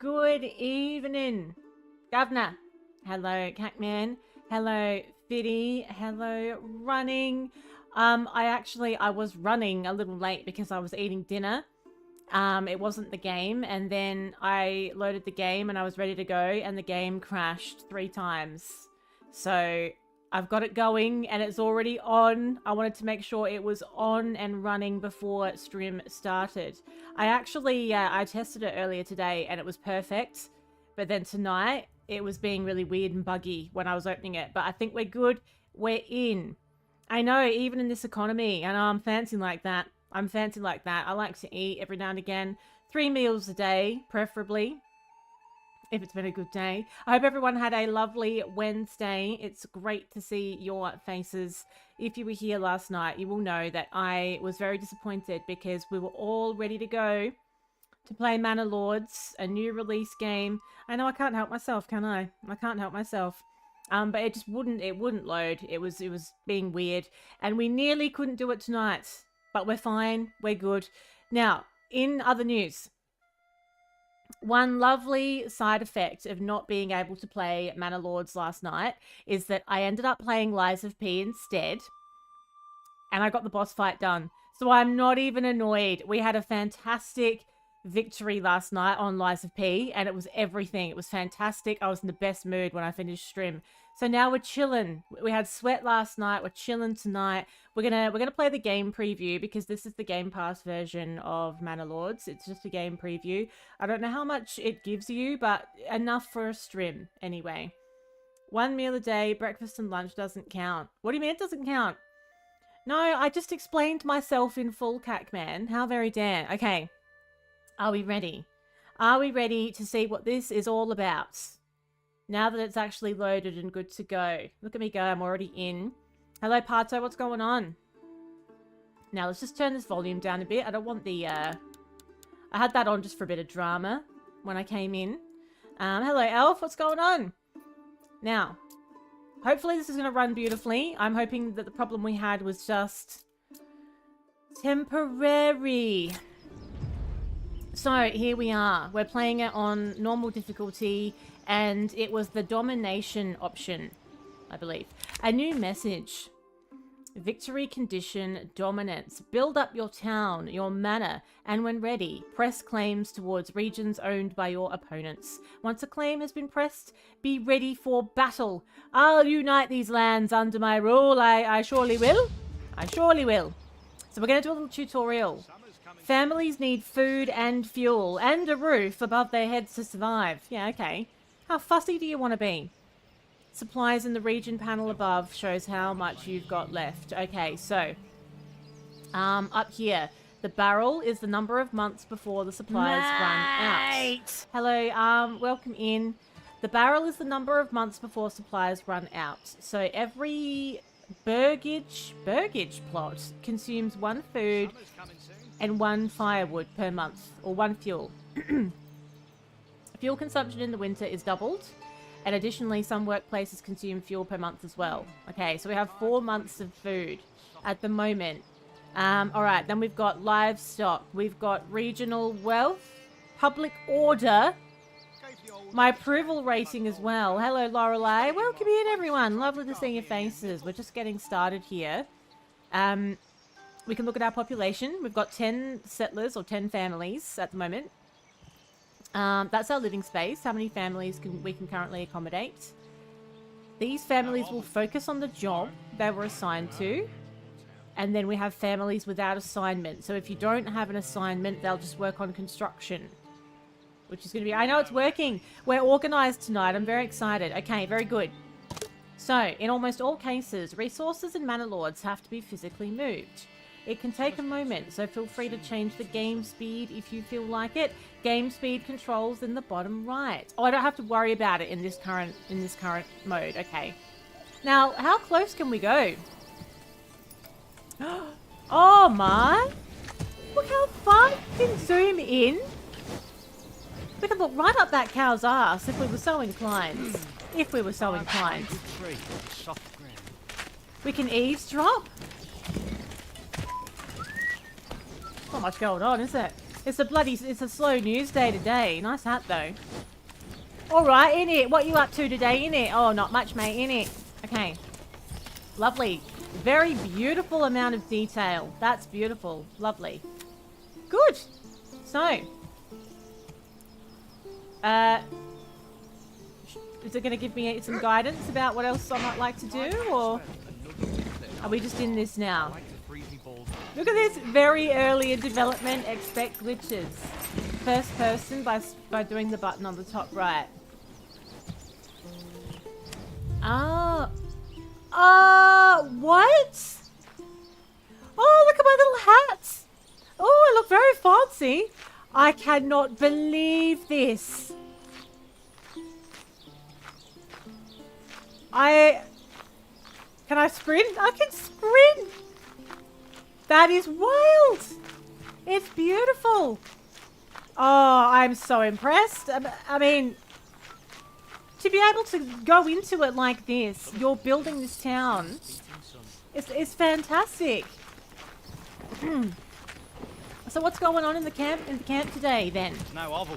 good evening. Governor. Hello, Catman. Hello, Fiddy. Hello, Running. I was running a little late because I was eating dinner. It wasn't the game, and then I loaded the game and I was ready to go, and the game crashed 3 times. So I've got it going and it's already on. I wanted to make sure it was on and running before stream started. I tested it earlier today and it was perfect. But then tonight, it was being really weird and buggy when I was opening it. But I think we're good. We're in. I know, even in this economy, I know I'm fancy like that. I'm fancy like that. I like to eat every now and again. 3 meals a day, preferably, if it's been a good day. I hope everyone had a lovely Wednesday. It's great to see your faces. If you were here last night, you will know that I was very disappointed because we were all ready to go to play Manor Lords, a new release game. I know I can't help myself, can I? I can't help myself. But it just wouldn't load. It was being weird. And we nearly couldn't do it tonight. But we're fine. We're good. Now, in other news, one lovely side effect of not being able to play Manor Lords last night is that I ended up playing Lies of P instead. And I got the boss fight done. So I'm not even annoyed. We had a fantastic victory last night on Lies of P, and it was everything. It was fantastic. I was in the best mood when I finished stream. So now we're chilling. We had sweat last night. We're chilling tonight. We're gonna play the game preview because this is the Game Pass version of Manor Lords. It's just a game preview. I don't know how much it gives you, but enough for a stream anyway. 1 meal a day, breakfast and lunch doesn't count. What do you mean it doesn't count? No, I just explained myself in full, Cackman. How very dare. Okay. Are we ready? Are we ready to see what this is all about? Now that it's actually loaded and good to go. Look at me go, I'm already in. Hello, Pato, what's going on? Now, let's just turn this volume down a bit. I don't want the, I had that on just for a bit of drama when I came in. Hello, Elf, what's going on? Now, hopefully this is going to run beautifully. I'm hoping that the problem we had was just temporary. So, here we are. We're playing it on normal difficulty, and it was the domination option, I believe. A new message. Victory condition dominance. Build up your town, your manor, and when ready, press claims towards regions owned by your opponents. Once a claim has been pressed, be ready for battle. I'll unite these lands under my rule. I surely will. I surely will. So we're going to do a little tutorial. Families need food and fuel and a roof above their heads to survive. Yeah, okay. How fussy do you want to be? Supplies in the region panel above shows how much you've got left. Okay, so up here, the barrel is the number of months before the supplies run out. Hello, welcome in. The barrel is the number of months before supplies run out. So every burgage plot consumes 1 food and 1 firewood per month, or 1 fuel. Fuel consumption in the winter is doubled, and additionally some workplaces consume fuel per month as well. Okay, so we have 4 months of food at the moment. Alright, then we've got livestock, we've got regional wealth, public order, my approval rating as well. Hello Lorelei, welcome in everyone, lovely to see your faces. We're just getting started here. We can look at our population. We've got 10 settlers or 10 families at the moment. That's our living space. How many families we can currently accommodate. These families will focus on the job they were assigned to. And then we have families without assignment. So if you don't have an assignment, they'll just work on construction. Which is going to be... I know it's working. We're organised tonight. I'm very excited. Okay, very good. So, in almost all cases, resources in Manor Lords have to be physically moved. It can take a moment, so feel free to change the game speed if you feel like it. Game speed controls in the bottom right. Oh, I don't have to worry about it in this current mode. Okay. Now, how close can we go? Oh my! Look how far we can zoom in. We can look right up that cow's ass if we were so inclined. If we were so inclined. We can easedrop. Not much going on, is it? It's a slow news day today. Nice hat, though. Alright, in it. What you up to today, in it? Oh, not much, mate, in it. Okay. Lovely. Very beautiful amount of detail. That's beautiful. Lovely. Good. So. Is it going to give me some guidance about what else I might like to do, or are we just in this now? Look at this. Very early in development. Expect glitches. First person by doing the button on the top right. What? Oh, look at my little hats. Oh, I look very fancy. I cannot believe this. Can I sprint? I can sprint. That is wild. It's beautiful. Oh, I'm so impressed. I mean, to be able to go into it like this, you're building this town. It's fantastic. So what's going on in the camp today then? No oval.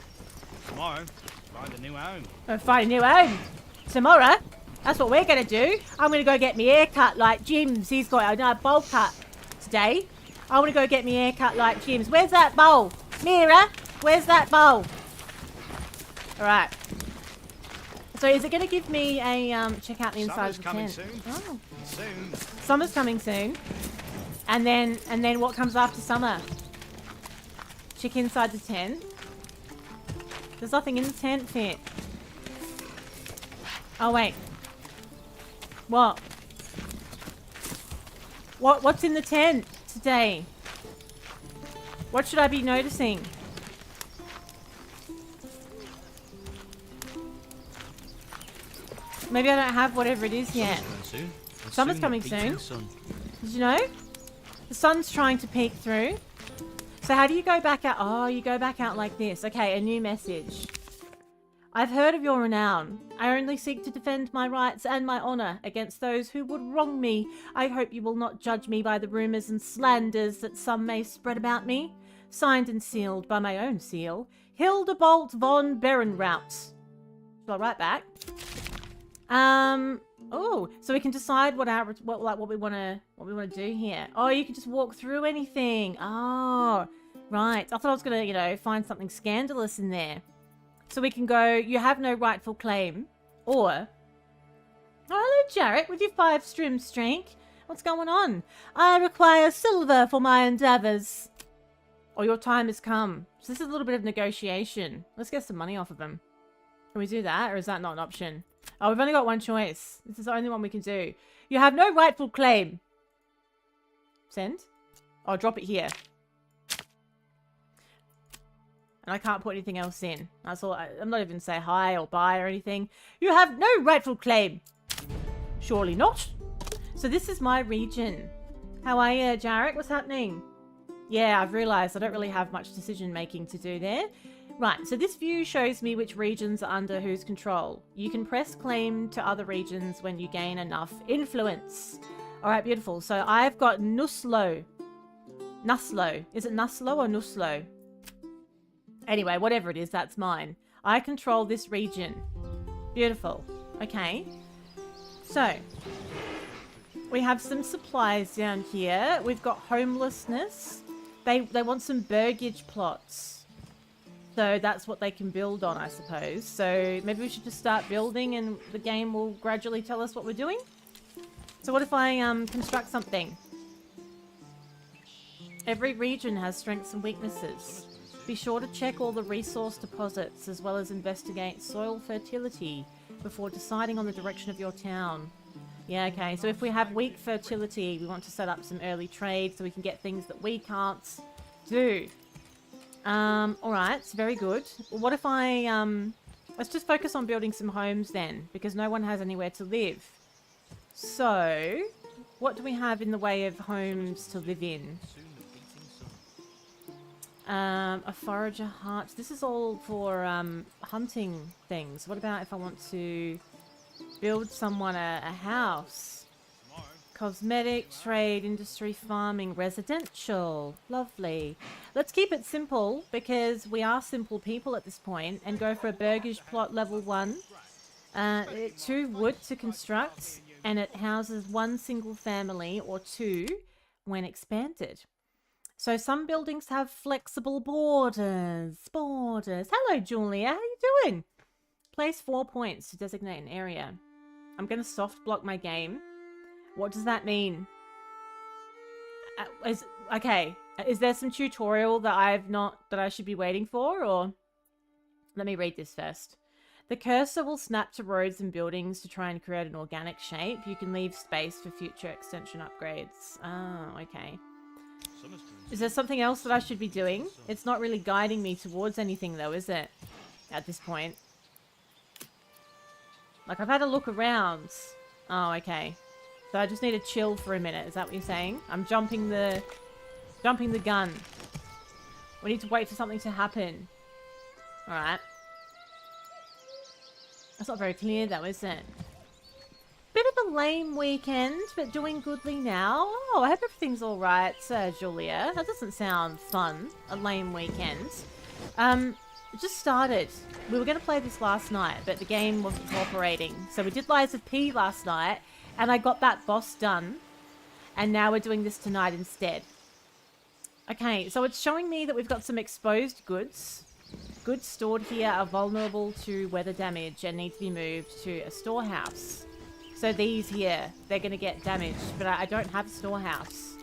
Tomorrow, find a new home. Find a new home. Tomorrow? That's what we're going to do. I'm going to go get my hair cut like Jim's. He's got a bowl cut today. I want to go get my hair cut like Jim's. Where's that bowl? Mira, where's that bowl? Alright. So is it going to give me a check out the inside of the tent? Soon. Oh. Soon. Summer's coming soon. And then what comes after summer? Check inside the tent. There's nothing in the tent, Fit. Oh wait. What? What's in the tent today? What should I be noticing? Maybe I don't have whatever it is yet. Summer's coming soon. Did you know? The sun's trying to peek through. So how do you go back out? Oh, you go back out like this. Okay, a new message. I've heard of your renown. I only seek to defend my rights and my honour against those who would wrong me. I hope you will not judge me by the rumours and slanders that some may spread about me. Signed and sealed by my own seal, Hildebolt von Berenraut. Shall I write back? Oh, so we can decide what we want to do here. Oh, you can just walk through anything. Oh, right. I thought I was gonna, you know, find something scandalous in there. So we can go, you have no rightful claim, or, oh, hello, Jarrett, with your 5 strim streak. What's going on? I require silver for my endeavours. Or your time has come. So this is a little bit of negotiation. Let's get some money off of him. Can we do that, or is that not an option? Oh, we've only got one choice. This is the only one we can do. You have no rightful claim. Send. Oh, drop it here. And I can't put anything else in. That's all. I'm not even say hi or bye or anything. You have no rightful claim. Surely not. So this is my region. How are you, Jarek? What's happening? Yeah, I've realised I don't really have much decision making to do there. Right, so this view shows me which regions are under whose control. You can press claim to other regions when you gain enough influence. Alright, beautiful. So I've got Nuslo. Nuslo. Is it Nuslo or Nuslo? Anyway, whatever it is, that's mine. I control this region. Beautiful. Okay. So, we have some supplies down here. We've got homelessness. They want some burgage plots. So that's what they can build on, I suppose. So maybe we should just start building and the game will gradually tell us what we're doing. So what if I construct something? Every region has strengths and weaknesses. Be sure to check all the resource deposits as well as investigate soil fertility before deciding on the direction of your town. Yeah, okay. So if we have weak fertility, we want to set up some early trade so we can get things that we can't do. Alright, it's very good. What if I, let's just focus on building some homes then, because no one has anywhere to live. So, what do we have in the way of homes to live in? A forager hut. This is all for, hunting things. What about if I want to build someone a house? Cosmetic, trade, industry, farming, residential. Lovely. Let's keep it simple because we are simple people at this point and go for a burgish plot level 1. 2 wood to construct, and it houses 1 single family or 2 when expanded. So some buildings have flexible borders. Hello, Julia. How you doing? Place 4 points to designate an area. I'm going to soft block my game. What does that mean? Okay. Is there some tutorial that I should be waiting for, or let me read this first. The cursor will snap to roads and buildings to try and create an organic shape. You can leave space for future extension upgrades. Oh, okay. Is there something else that I should be doing? It's not really guiding me towards anything though, is it? At this point. Like, I've had a look around. Oh, okay. So I just need to chill for a minute. Is that what you're saying? I'm jumping the gun. We need to wait for something to happen. Alright. That's not very clear though, is it? Bit of a lame weekend, but doing goodly now. Oh, I hope everything's alright, Julia. That doesn't sound fun. A lame weekend. It just started. We were going to play this last night, but the game wasn't cooperating. So we did Lies of P last night. And I got that boss done. And now we're doing this tonight instead. Okay, so it's showing me that we've got some exposed goods. Goods stored here are vulnerable to weather damage and need to be moved to a storehouse. So these here, they're going to get damaged. But I don't have a storehouse.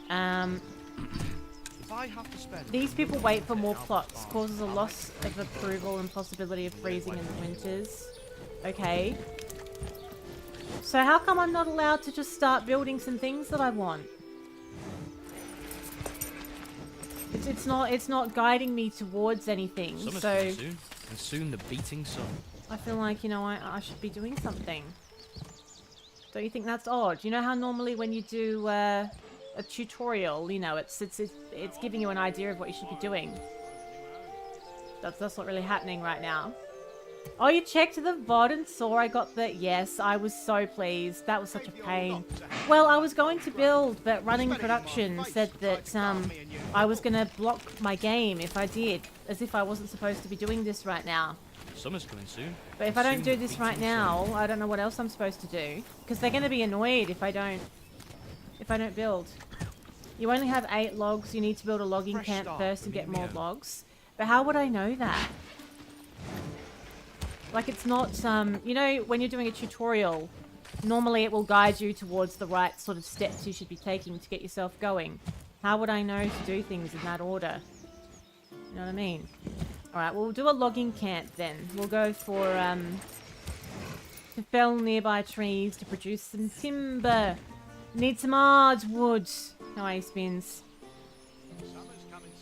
If I have to spend These people wait for more plots. Causes a loss of approval and possibility of freezing in the winters. Okay. So how come I'm not allowed to just start building some things that I want? It's not guiding me towards anything. Summer's So coming soon, and soon the beating sun. I feel like, you know, I should be doing something. Don't you think that's odd? You know how normally when you do a tutorial, you know, it's giving you an idea of what you should be doing. That's not really happening right now. Oh, you checked the VOD and saw I got the... Yes, I was so pleased. That was such a pain. Well, I was going to build, but running production said that I was going to block my game if I did. As if I wasn't supposed to be doing this right now. Summer's coming soon. But if I don't do this right now, I don't know what else I'm supposed to do. Because they're going to be annoyed if I don't build. You only have 8 logs. You need to build a logging camp first and get more logs. But how would I know that? Like, it's not, you know, when you're doing a tutorial, normally it will guide you towards the right sort of steps you should be taking to get yourself going. How would I know to do things in that order? You know what I mean? Alright, we'll do a logging camp then. We'll go for, to fell nearby trees to produce some timber. Need some hardwood. No way, Spins.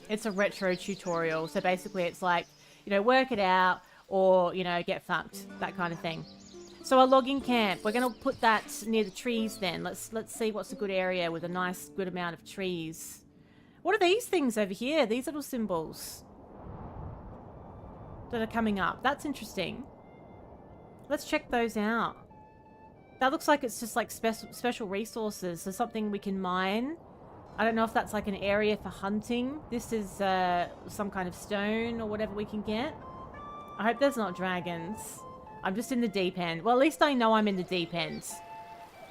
It's a retro tutorial, so basically it's like, you know, work it out, or, you know, get fucked. That kind of thing. So a logging camp. We're going to put that near the trees then. Let's see what's a good area with a nice, good amount of trees. What are these things over here? These little symbols that are coming up. That's interesting. Let's check those out. That looks like it's just like special resources. So something we can mine. I don't know if that's like an area for hunting. This is some kind of stone or whatever we can get. I hope there's not dragons. I'm just in the deep end. Well, at least I know I'm in the deep end.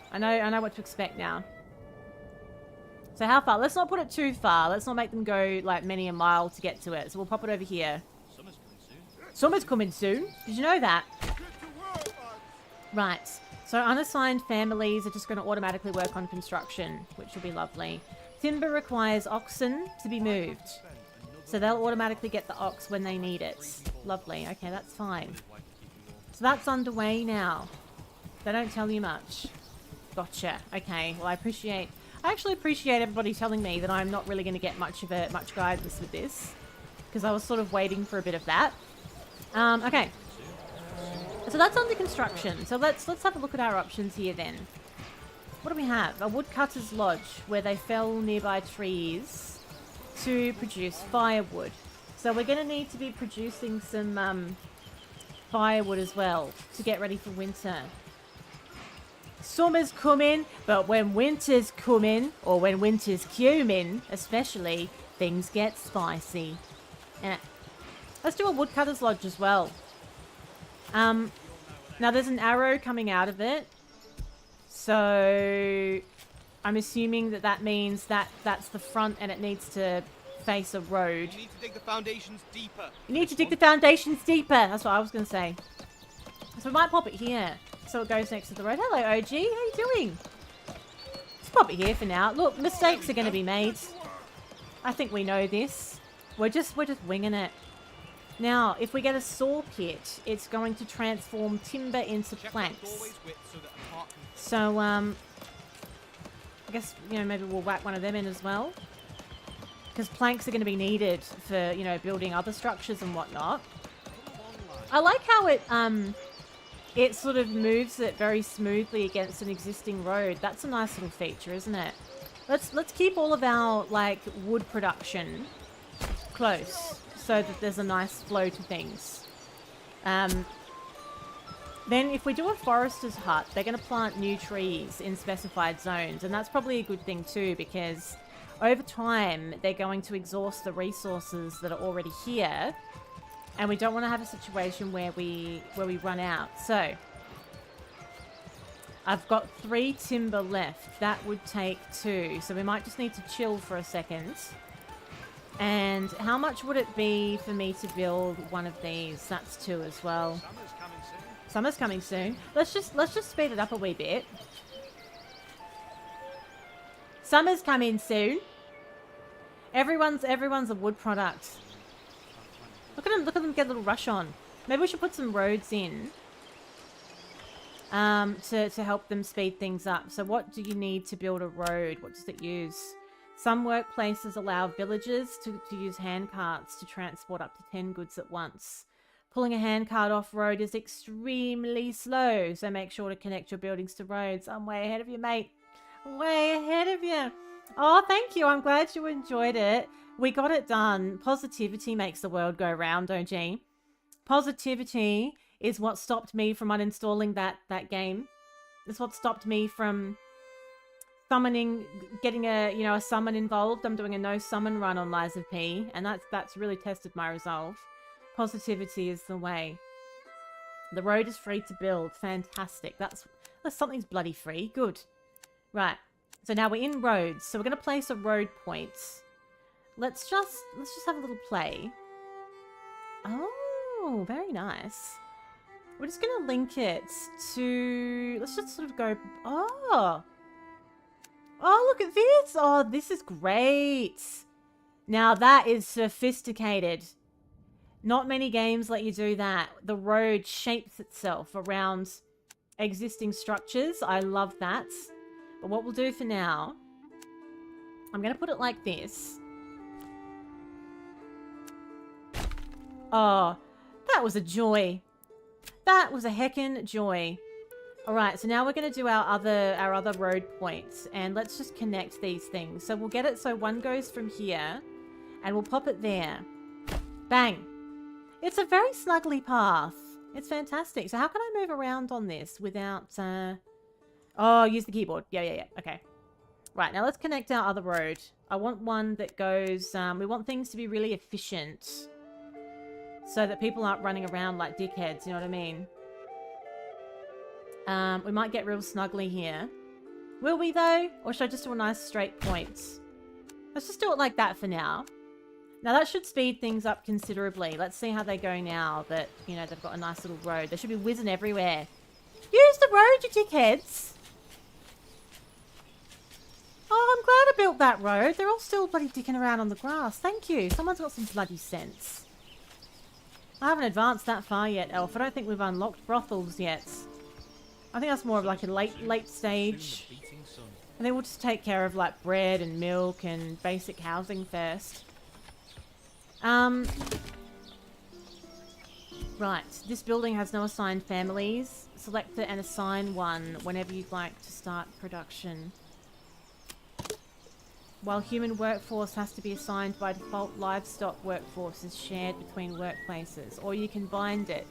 I know what to expect now. So how far? Let's not put it too far. Let's not make them go like many a mile to get to it. So we'll pop it over here. Summer's coming soon. Summer's coming soon. Did you know that? Right. So unassigned families are just going to automatically work on construction, which will be lovely. Timber requires oxen to be moved. So they'll automatically get the ox when they need it. Lovely. Okay, that's fine. So that's underway now. They don't tell you much. Gotcha. Okay. Well, I actually appreciate everybody telling me that I'm not really going to get much guidance with this, because I was sort of waiting for a bit of that. Okay. So that's under construction. So let's have a look at our options here then. What do we have? A woodcutter's lodge where they fell nearby trees to produce firewood. So we're going to need to be producing some firewood as well to get ready for winter. Summer's coming, but when winter's coming, or when winter's coming, especially, things get spicy. Yeah. Let's do a woodcutter's lodge as well. Now there's an arrow coming out of it. So I'm assuming that that means that that's the front and it needs to face a road. You need to dig the foundations deeper. You need to dig the foundations deeper. That's what I was going to say. So we might pop it here. So it goes next to the road. Hello, OG. How you doing? Let's pop it here for now. Look, mistakes are going to be made. I think we know this. We're just winging it. Now, if we get a saw pit, it's going to transform timber into planks. So, I guess, you know, maybe we'll whack one of them in as well. Because planks are going to be needed for, you know, building other structures and whatnot. I like how it sort of moves it very smoothly against an existing road. That's a nice little feature, isn't it? Let's keep all of our, like, wood production close so that there's a nice flow to things. Then if we do a forester's hut, they're going to plant new trees in specified zones. And that's probably a good thing too, because over time, they're going to exhaust the resources that are already here. And we don't want to have a situation where we run out. So I've got 3 timber left. That would take 2. So we might just need to chill for a second. And how much would it be for me to build one of these? That's 2 as well. Summer's coming soon. Summer's coming soon. Let's just speed it up a wee bit. Summer's coming soon. Everyone's a wood product. Look at them get a little rush on. Maybe we should put some roads in. To help them speed things up. So what do you need to build a road? What does it use? Some workplaces allow villagers to use handcarts to transport up to 10 goods at once. Pulling a handcart off-road is extremely slow, so make sure to connect your buildings to roads. I'm way ahead of you, mate. Way ahead of you. Oh, thank you. I'm glad you enjoyed it. We got it done. Positivity makes the world go round, OG. Positivity is what stopped me from uninstalling that game. It's what stopped me from summoning, getting a summon involved. I'm doing a no summon run on Lies of P, and that's really tested my resolve. Positivity is the way. The road is free to build. Fantastic. That's something's bloody free. Good. Right. So now we're in roads. So we're going to place a road point. Let's just have a little play. Oh, very nice. We're just going to link it to... Let's just sort of go... Oh, look at this. Oh, this is great. Now that is sophisticated. Not many games let you do that. The road shapes itself around existing structures. I love that. But what we'll do for now, I'm going to put it like this. Oh, that was a joy. That was a heckin' joy. All right, so now we're going to do our other road points, and let's just connect these things. So we'll get it so one goes from here, and we'll pop it there. Bang. It's a very snuggly path. It's fantastic. So how can I move around on this without... Oh, use the keyboard. Yeah. Okay. Right, now let's connect our other road. I want one that goes... we want things to be really efficient, so that people aren't running around like dickheads, you know what I mean? We might get real snuggly here. Will we, though? Or should I just do a nice straight point? Let's just do it like that for now. Now, that should speed things up considerably. Let's see how they go now that, you know, they've got a nice little road. They should be whizzing everywhere. Use the road, you dickheads! Oh, I'm glad I built that road. They're all still bloody dicking around on the grass. Thank you. Someone's got some bloody sense. I haven't advanced that far yet, Elf. I don't think we've unlocked brothels yet. I think that's more of like a late stage. And then we'll just take care of like bread and milk and basic housing first. Right, this building has no assigned families. Select it and assign one whenever you'd like to start production. While human workforce has to be assigned by default, livestock workforce is shared between workplaces, or you can bind it.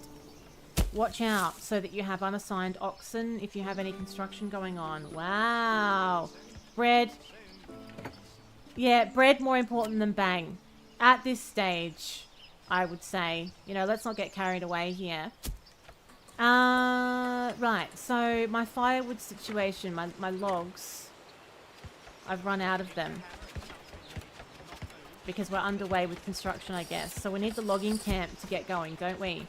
Watch out so that you have unassigned oxen if you have any construction going on. Wow. Bread. Yeah, bread more important than bang. At this stage, I would say. You know, let's not get carried away here. Right. So my firewood situation, my logs, I've run out of them. Because we're underway with construction, I guess. So we need the logging camp to get going, don't we?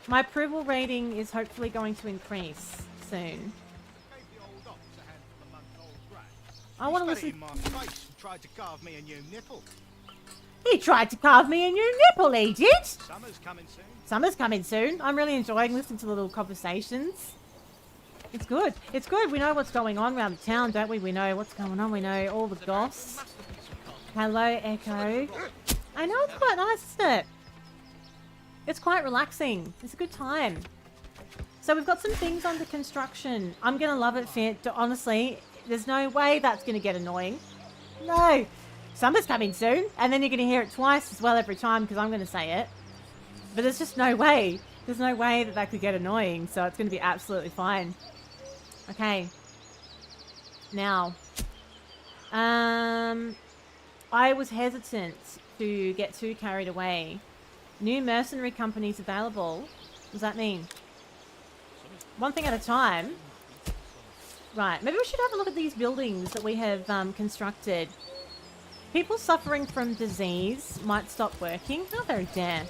My approval rating is hopefully going to increase soon. I want to listen. Tried to carve me a new nipple. He tried to carve me a new nipple, he did! Summer's coming soon. Summer's coming soon. I'm really enjoying listening to the little conversations. It's good. It's good. We know what's going on around the town, don't we? We know what's going on. We know all the goss. Hello, Echo. I know, it's quite nice, isn't it? It's quite relaxing. It's a good time. So we've got some things under construction. I'm going to love it, Fit. Honestly, there's no way that's going to get annoying. No. Summer's coming soon. And then you're going to hear it twice as well every time because I'm going to say it. But there's just no way. There's no way that that could get annoying. So it's going to be absolutely fine. Okay. Now. I was hesitant to get too carried away. New mercenary companies available. What does that mean? One thing at a time. Right, maybe we should have a look at these buildings that we have constructed. People suffering from disease might stop working. How very dare.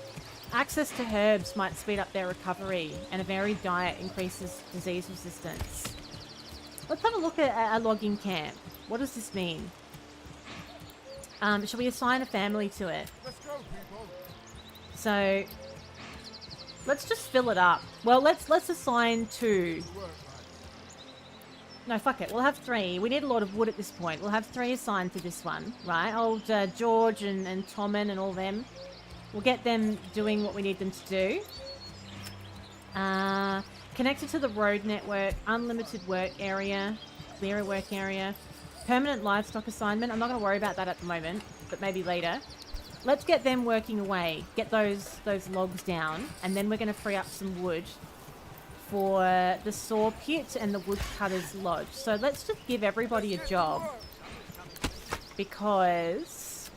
Access to herbs might speed up their recovery, and a varied diet increases disease resistance. Let's have a look at a logging camp. What does this mean? Should we assign a family to it? Let's go, people. So, let's just fill it up. Well, let's assign 2. No, fuck it. We'll have 3. We need a lot of wood at this point. We'll have 3 assigned to this one, right? Old George and Tommen and all them. We'll get them doing what we need them to do. Connected to the road network, unlimited work area, clearer work area, permanent livestock assignment. I'm not going to worry about that at the moment, but maybe later. Let's get them working away. Get those logs down, and then we're going to free up some wood for the saw pit and the woodcutter's lodge. So let's just give everybody a job because...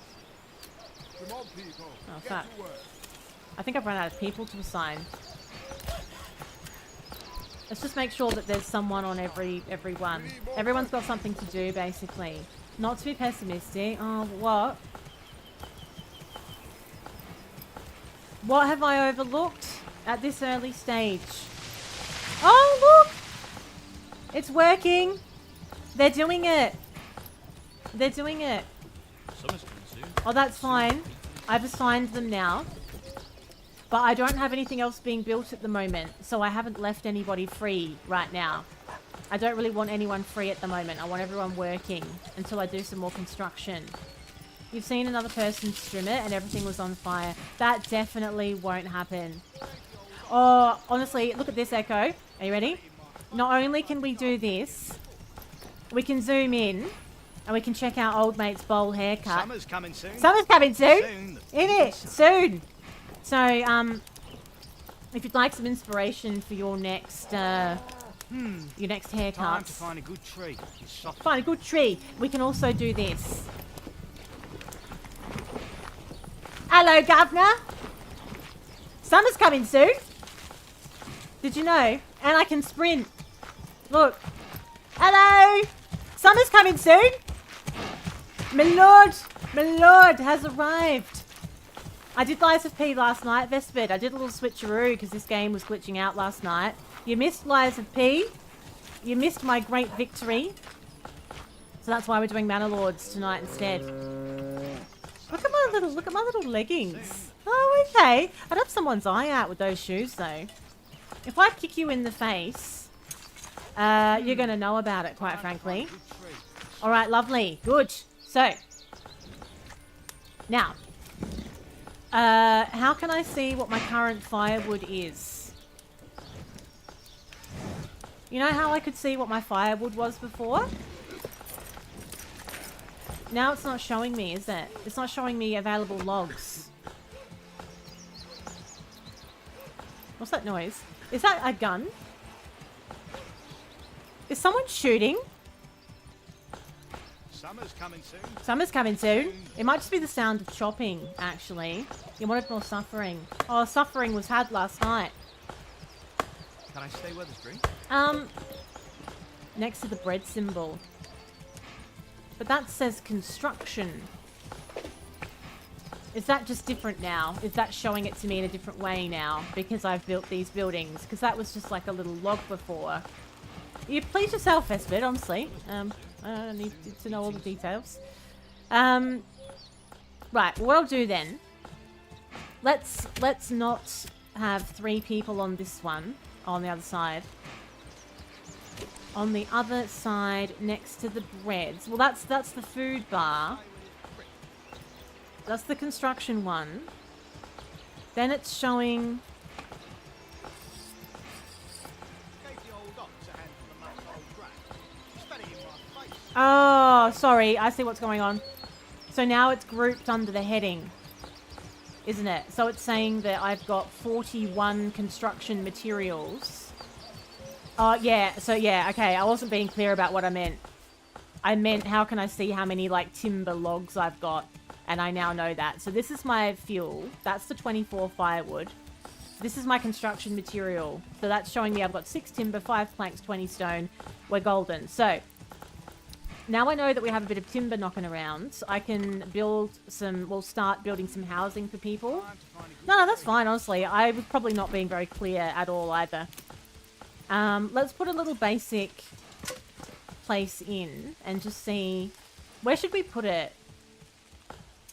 Come on, people. Oh, Get fuck. to work. I think I've run out of people to assign. Let's just make sure that there's someone on every one. Everyone's got something to do, basically. Not to be pessimistic. Oh, what? What have I overlooked at this early stage? Oh, look! It's working! They're doing it! They're doing it. Summer's coming soon. Oh, that's fine. I've assigned them now. But I don't have anything else being built at the moment, so I haven't left anybody free right now. I don't really want anyone free at the moment. I want everyone working until I do some more construction. You've seen another person stream it and everything was on fire. That definitely won't happen. Oh, honestly, look at this, Echo. Are you ready? Not only can we do this, we can zoom in and we can check out old mate's bowl haircut. Summer's coming soon. Summer's coming soon. Soon. In it, soon. So, if you'd like some inspiration for your next haircut, Time to find a good tree. It's soft. find a good tree. We can also do this. Hello, Governor. Summer's coming soon. Did you know? And I can sprint. Look. Hello. Summer's coming soon. My lord has arrived. I did Lies of P last night, Vespid. I did a little switcheroo because this game was glitching out last night. You missed Lies of P. You missed my great victory. So that's why we're doing Manor Lords tonight instead. Look at my little leggings. Oh, okay. I'd have someone's eye out with those shoes though. If I kick you in the face, you're gonna know about it, quite frankly. Alright, lovely. Good. So, now, how can I see what my current firewood is? You know how I could see what my firewood was before? Now it's not showing me, is it? It's not showing me available logs. What's that noise? Is that a gun? Is someone shooting? Summer's coming soon. Summer's coming soon. It might just be the sound of chopping, actually. You wanted more suffering. Oh, suffering was had last night. Can I stay where there's drink? Next to the bread symbol. But that says construction. Is that just different now? Is that showing it to me in a different way now? Because I've built these buildings? Because that was just like a little log before. You please yourself, Esbit, honestly. I don't need to know all the details. Right, what I'll do then. Let's not have 3 people on this one. On the other side. On the other side, next to the breads. Well, that's the food bar. That's the construction one. Then it's showing... Gave the old ox a hand from the mate's old brat. She spat it in my face. Oh, sorry. I see what's going on. So now it's grouped under the heading. Isn't it? So it's saying that I've got 41 construction materials. Oh, yeah. So, yeah. Okay. I wasn't being clear about what I meant. I meant how can I see how many, like, timber logs I've got. And I now know that. So this is my fuel. That's the 24 firewood. This is my construction material. So that's showing me I've got 6 timber, 5 planks, 20 stone. We're golden. So now I know that we have a bit of timber knocking around. I can build some... We'll start building some housing for people. No, that's fine, honestly. I was probably not being very clear at all either. Let's put a little basic place in and just see... Where should we put it?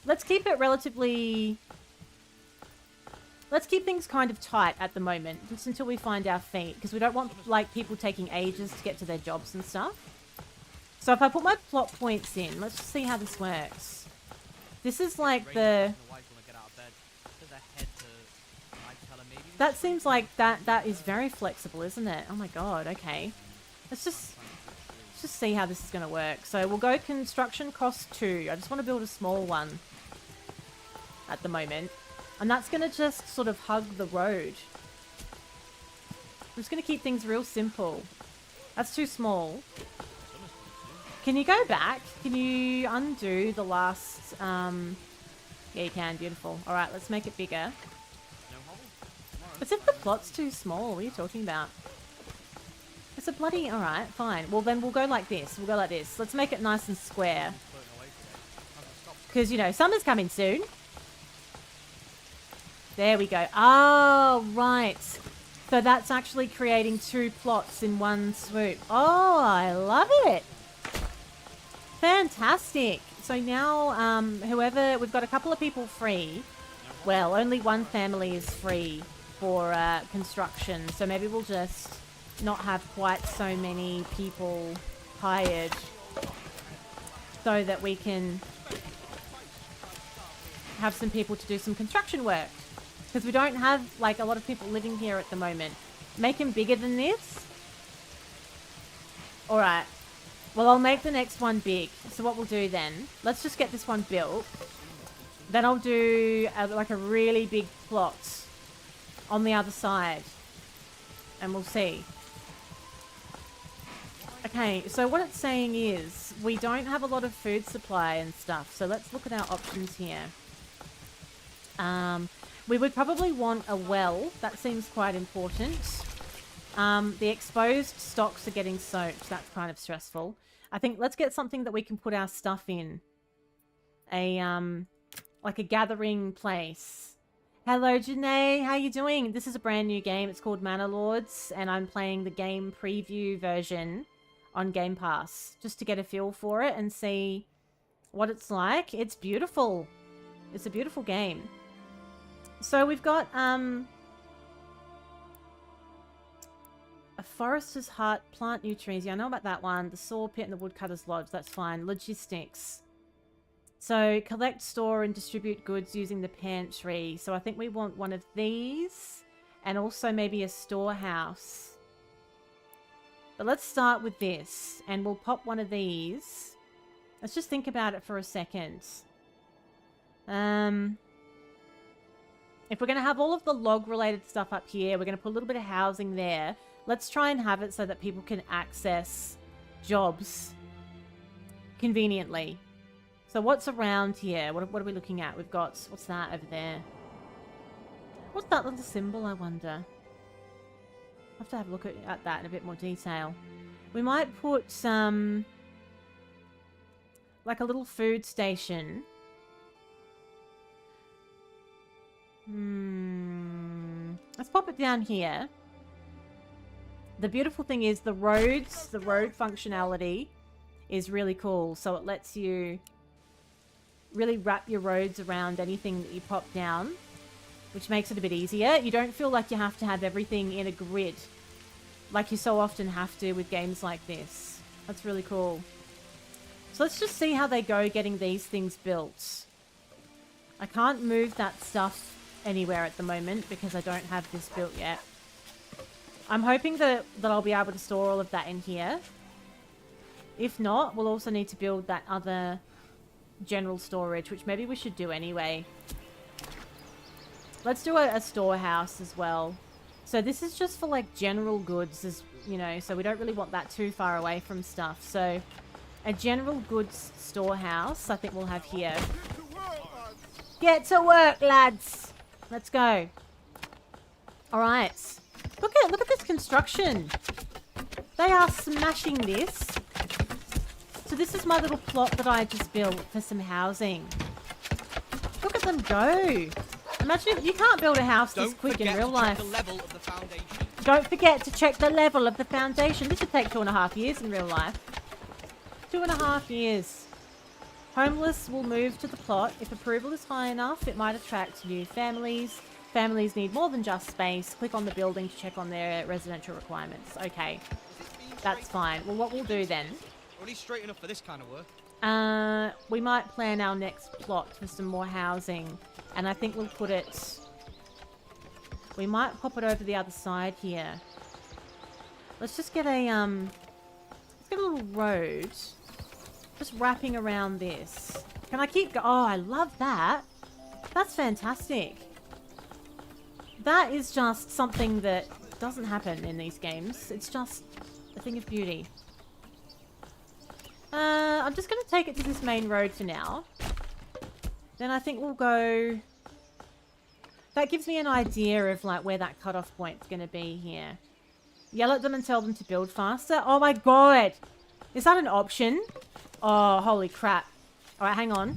Let's keep it relatively... Let's keep things kind of tight at the moment, just until we find our feet, because we don't want, like, people taking ages to get to their jobs and stuff. So if I put my plot points in, let's just see how this works. This is like the... That seems like that is very flexible, isn't it? Oh my god, okay. Let's just see how this is going to work. So we'll go construction cost 2. I just want to build a small one at the moment. And that's going to just sort of hug the road. I'm just going to keep things real simple. That's too small. Can you go back? Can you undo the last... Yeah, you can. Beautiful. Alright, let's make it bigger. As if the plot's too small. What are you talking about? It's a bloody... Alright, fine. Well, then we'll go like this. We'll go like this. Let's make it nice and square. Because, you know, summer's coming soon. There we go. Oh, right. So that's actually creating 2 plots in one swoop. Oh, I love it. Fantastic. So now, whoever... We've got a couple of people free. Well, only one family is free for construction. So maybe we'll just not have quite so many people hired so that we can have some people to do some construction work. Because we don't have, like, a lot of people living here at the moment. Make them bigger than this. Alright. Well, I'll make the next one big. So what we'll do then, let's just get this one built. Then I'll do, like, a really big plot on the other side. And we'll see. Okay, so what it's saying is, we don't have a lot of food supply and stuff. So let's look at our options here. We would probably want a well. That seems quite important. The exposed stocks are getting soaked. That's kind of stressful. I think let's get something that we can put our stuff in. Like a gathering place. Hello, Janae. How you doing? This is a brand new game. It's called Manor Lords, and I'm playing the game preview version on Game Pass just to get a feel for it and see what it's like. It's beautiful. It's a beautiful game. So we've got a forester's hut, plant new trees. Yeah, I know about that one. The saw pit and the woodcutter's lodge. That's fine. Logistics. So collect, store, and distribute goods using the pantry. So I think we want one of these and also maybe a storehouse. But let's start with this and we'll pop one of these. Let's just think about it for a second. if we're going to have all of the log-related stuff up here, we're going to put a little bit of housing there. Let's try and have it so that people can access jobs conveniently. So what's around here? What are we looking at? We've got... What's that over there? What's that little symbol, I wonder? I'll have to have a look at that in a bit more detail. We might put some... like a little food station. Let's pop it down here. The beautiful thing is the road functionality is really cool. So it lets you really wrap your roads around anything that you pop down, which makes it a bit easier. You don't feel like you have to have everything in a grid like you so often have to with games like this. That's really cool. So let's just see how they go getting these things built. I can't move that stuff anywhere at the moment because I don't have this built yet. I'm hoping that I'll be able to store all of that in here. If not, we'll also need to build that other general storage, which maybe we should do anyway. Let's do a storehouse as well. So this is just for like general goods, as you know, so we don't really want that too far away from stuff. So a general goods storehouse I think we'll have here. Get to work, lads! Let's go. Alright. Look at this construction. They are smashing this. So this is my little plot that I just built for some housing. Look at them go. Imagine, you can't build a house this quick in real life. Don't forget to check the level of the foundation. This would take 2.5 years in real life. 2.5 years. Homeless will move to the plot. If approval is high enough, it might attract new families. Families need more than just space. Click on the building to check on their residential requirements. Okay, that's fine. Well, what we'll do then... Only straight enough for this kind of work. We might plan our next plot for some more housing. And I think we'll put it... We might pop it over the other side here. Let's just get a, let's get a little road. Just wrapping around this. Can I keep go- Oh, I love that. That's fantastic. That is just something that doesn't happen in these games. It's just a thing of beauty. I'm just going to take it to this main road for now. Then I think we'll go... That gives me an idea of like where that cutoff point's going to be here. Yell at them and tell them to build faster. Oh my god! Is that an option? Oh, holy crap. Alright, hang on.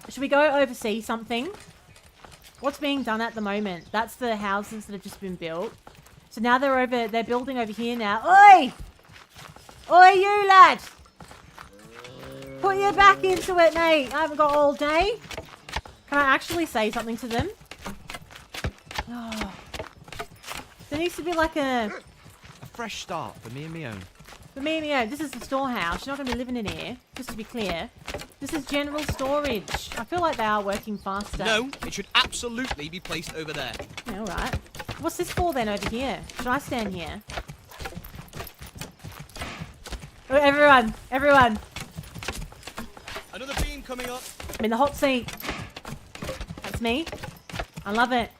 Should we go oversee something? What's being done at the moment? That's the houses that have just been built. So now they're building over here now. Oi! Oi, you lad! Put your back into it, mate. I haven't got all day. Can I actually say something to them? Oh. There needs to be like a fresh start for me and me own. For me and me own. This is the storehouse. You're not going to be living in here. Just to be clear. This is general storage. I feel like they are working faster. No, it should absolutely be placed over there. Yeah, alright. What's this for then over here? Should I stand here? Oh, everyone! Everyone! Another beam coming up. I'm in the hot seat. That's me. I love it.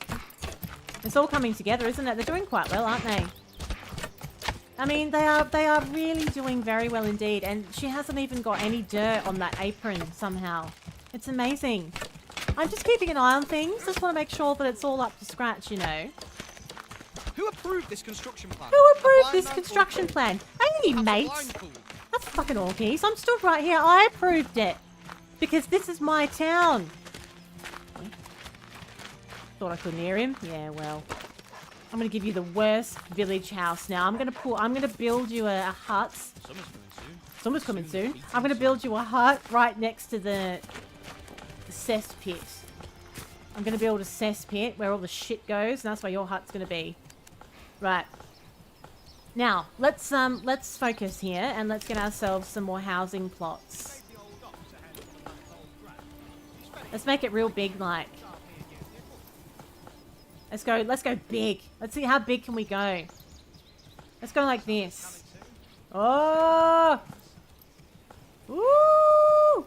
It's all coming together, isn't it? They're doing quite well, aren't they? I mean, they are really doing very well indeed. And she hasn't even got any dirt on that apron somehow. It's amazing. I'm just keeping an eye on things. Just want to make sure that it's all up to scratch, you know. Who approved this construction plan? Who approved this construction plan? Hey, mate. That's fucking orkies. I'm stood right here. I approved it. Because this is my town. Thought I couldn't hear him. Yeah, well. I'm gonna give you the worst village house now. I'm gonna build you a hut. Summer's coming soon. Summer's coming soon. I'm gonna build you a hut right next to the cesspit. I'm gonna build a cesspit where all the shit goes, and that's where your hut's gonna be. Right. Now, let's focus here and let's get ourselves some more housing plots. Let's make it real big, like. Let's go big. Let's see how big can we go. Let's go like this. Oh! Woo!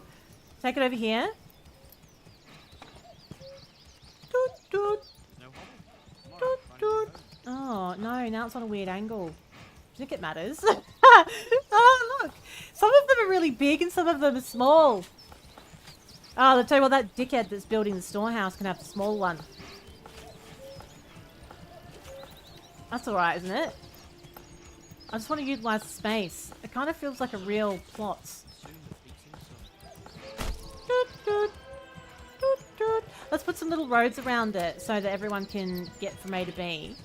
Take it over here. Toot. Oh, no, now it's on a weird angle. I think it matters. Oh, look. Some of them are really big and some of them are small. Oh, I'll tell you what, that dickhead that's building the storehouse can have the small one. That's alright, isn't it? I just want to utilize the space. It kind of feels like a real plot. Let's put some little roads around it so that everyone can get from A to B.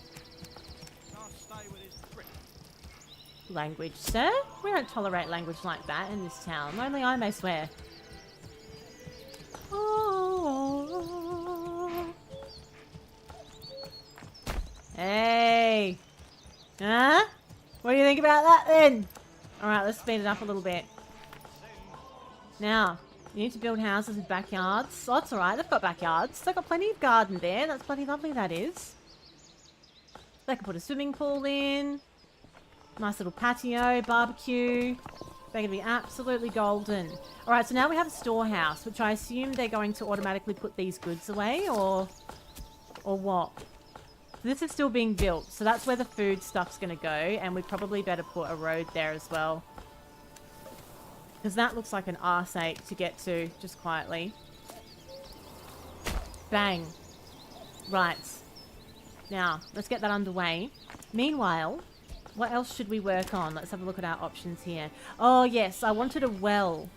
Can't stay with his prick. Language, sir? We don't tolerate language like that in this town. Only I may swear. Oh. Hey! Huh? What do you think about that then? Alright, let's speed it up a little bit. Now, you need to build houses with backyards. Oh, that's alright, they've got backyards. They've got plenty of garden there. That's bloody lovely, that is. They can put a swimming pool in. Nice little patio, barbecue. They're going to be absolutely golden. Alright, so now we have a storehouse, which I assume they're going to automatically put these goods away, or what? This is still being built, so that's where the food stuff's going to go, and we probably better put a road there as well. Because that looks like an arse ache to get to, just quietly. Bang. Right. Now, let's get that underway. Meanwhile, what else should we work on? Let's have a look at our options here. Oh, yes, I wanted a well.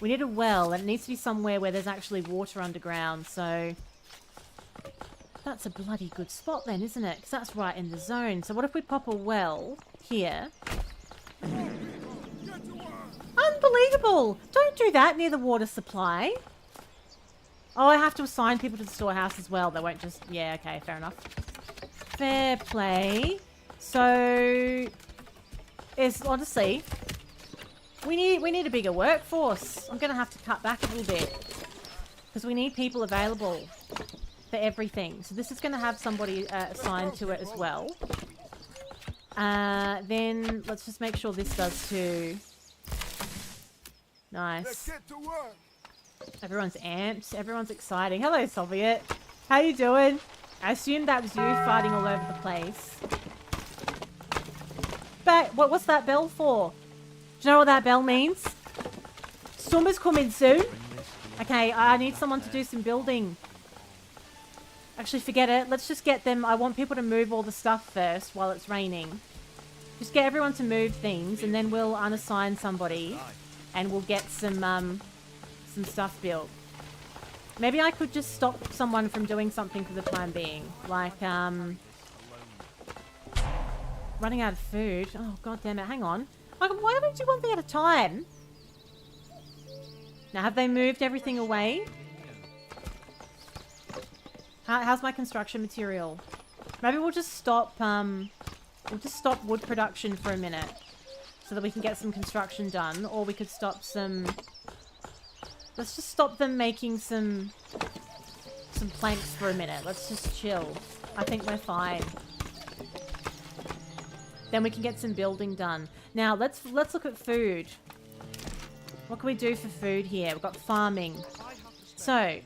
We need a well, and it needs to be somewhere where there's actually water underground, so... That's a bloody good spot then, isn't it? Because that's right in the zone. So what if we pop a well here? Unbelievable! Don't do that near the water supply. Oh, I have to assign people to the storehouse as well. They won't just... Yeah, okay, fair enough. Fair play. So... It's honestly... We need a bigger workforce. I'm going to have to cut back a little bit. Because we need people available for everything. So this is going to have somebody assigned to it as well. Then let's just make sure this does too. Nice. Let's get to work. Everyone's amped. Everyone's exciting. Hello, Soviet. How you doing? I assume that was you fighting all over the place. But what's that bell for? Do you know what that bell means? Summer's coming soon. Okay, I need someone to do some building. Actually, forget it. Let's just get them. I want people to move all the stuff first while it's raining. Just get everyone to move things, and then we'll unassign somebody, and we'll get some stuff built. Maybe I could just stop someone from doing something for the time being, like running out of food. Oh god damn it! Hang on. Why don't we do one thing at a time? Now, have they moved everything away? How's my construction material? Maybe we'll just stop wood production for a minute so that we can get some construction done, or we could stop some... Let's just stop them making some planks for a minute. Let's just chill. I think we're fine. Then we can get some building done. Now, let's look at food. What can we do for food here? We've got farming. So,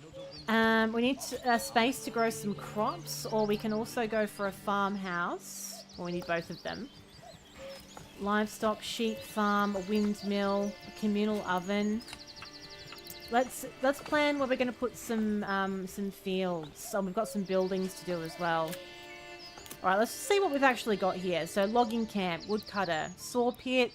we need a space to grow some crops, or we can also go for a farmhouse. Or we need both of them. Livestock, sheep farm, a windmill, a communal oven. Let's plan where we're going to put some fields. Oh, we've got some buildings to do as well. Alright, let's see what we've actually got here. So, logging camp, woodcutter, saw pit.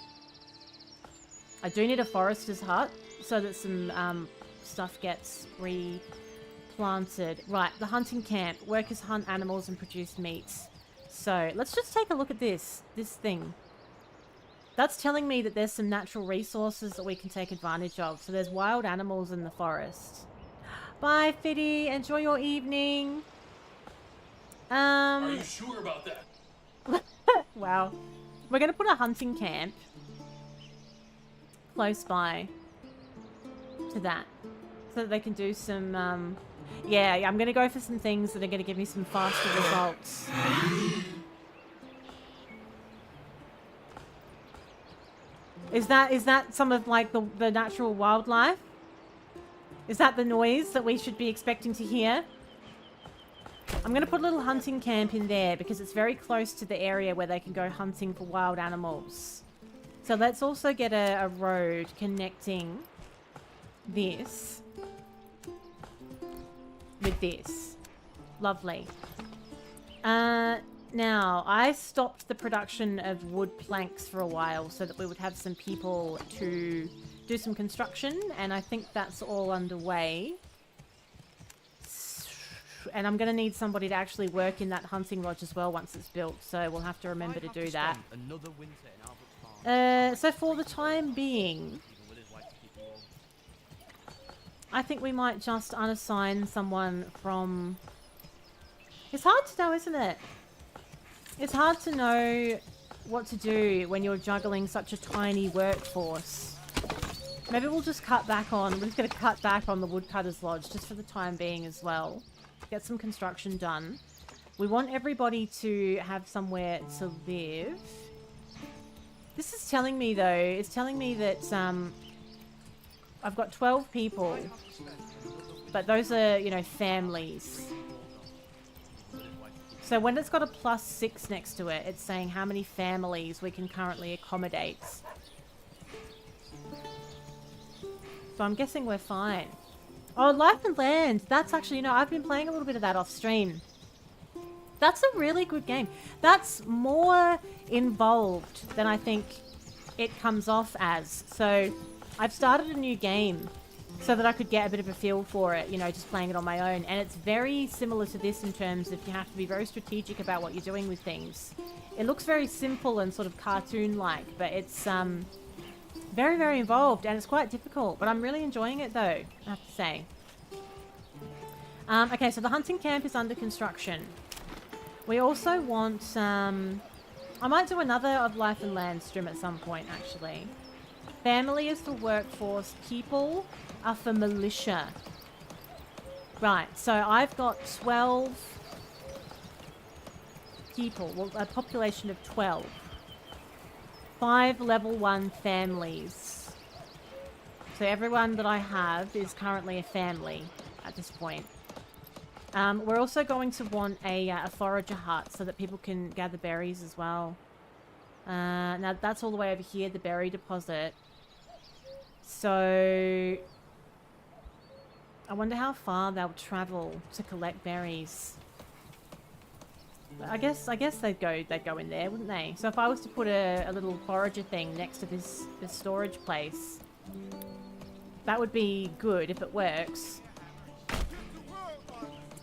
I do need a forester's hut so that some stuff gets replanted. Right, the hunting camp. Workers hunt animals and produce meats. So, let's just take a look at this thing. That's telling me that there's some natural resources that we can take advantage of. So, there's wild animals in the forest. Bye, Fiddy. Enjoy your evening. Are you sure about that? Wow. We're going to put a hunting camp close by to that so that they can do some yeah, I'm going to go for some things that are going to give me some faster results. Is that some of like the natural wildlife? Is that the noise that we should be expecting to hear? I'm going to put a little hunting camp in there because it's very close to the area where they can go hunting for wild animals. So let's also get a road connecting this with this. Lovely. Now, I stopped the production of wood planks for a while so that we would have some people to do some construction, and I think that's all underway. And I'm going to need somebody to actually work in that hunting lodge as well once it's built, so we'll have to remember to do that. Another winter in Albert's Farm. So for the time being, I think we might just unassign someone from... It's hard to know, isn't it? It's hard to know what to do when you're juggling such a tiny workforce. Maybe we'll just cut back on... We're just going to cut back on the woodcutter's lodge just for the time being as well. Get some construction done. We want everybody to have somewhere to live. This is telling me, though, it's telling me that I've got 12 people, but those are, you know, families. So when it's got a +6 next to it, it's saying how many families we can currently accommodate. So I'm guessing we're fine. Oh, Life and Land. That's actually, you know, I've been playing a little bit of that off stream. That's a really good game. That's more involved than I think it comes off as. So I've started a new game so that I could get a bit of a feel for it, you know, just playing it on my own. And it's very similar to this in terms of you have to be very strategic about what you're doing with things. It looks very simple and sort of cartoon-like, but it's very, very involved, and it's quite difficult, but I'm really enjoying it, though, I have to say. Okay, so the hunting camp is under construction. We also want, I might do another of Life and Land stream at some point, actually. Family is for workforce. People are for militia. Right, so I've got 12 people, well, a population of 12. 5 level 1 families. So everyone that I have is currently a family at this point. We're also going to want a forager hut so that people can gather berries as well. Now that's all the way over here, the berry deposit. So I wonder how far they'll travel to collect berries. I guess they'd go in there, wouldn't they? So if I was to put a little forager thing next to this storage place, that would be good if it works.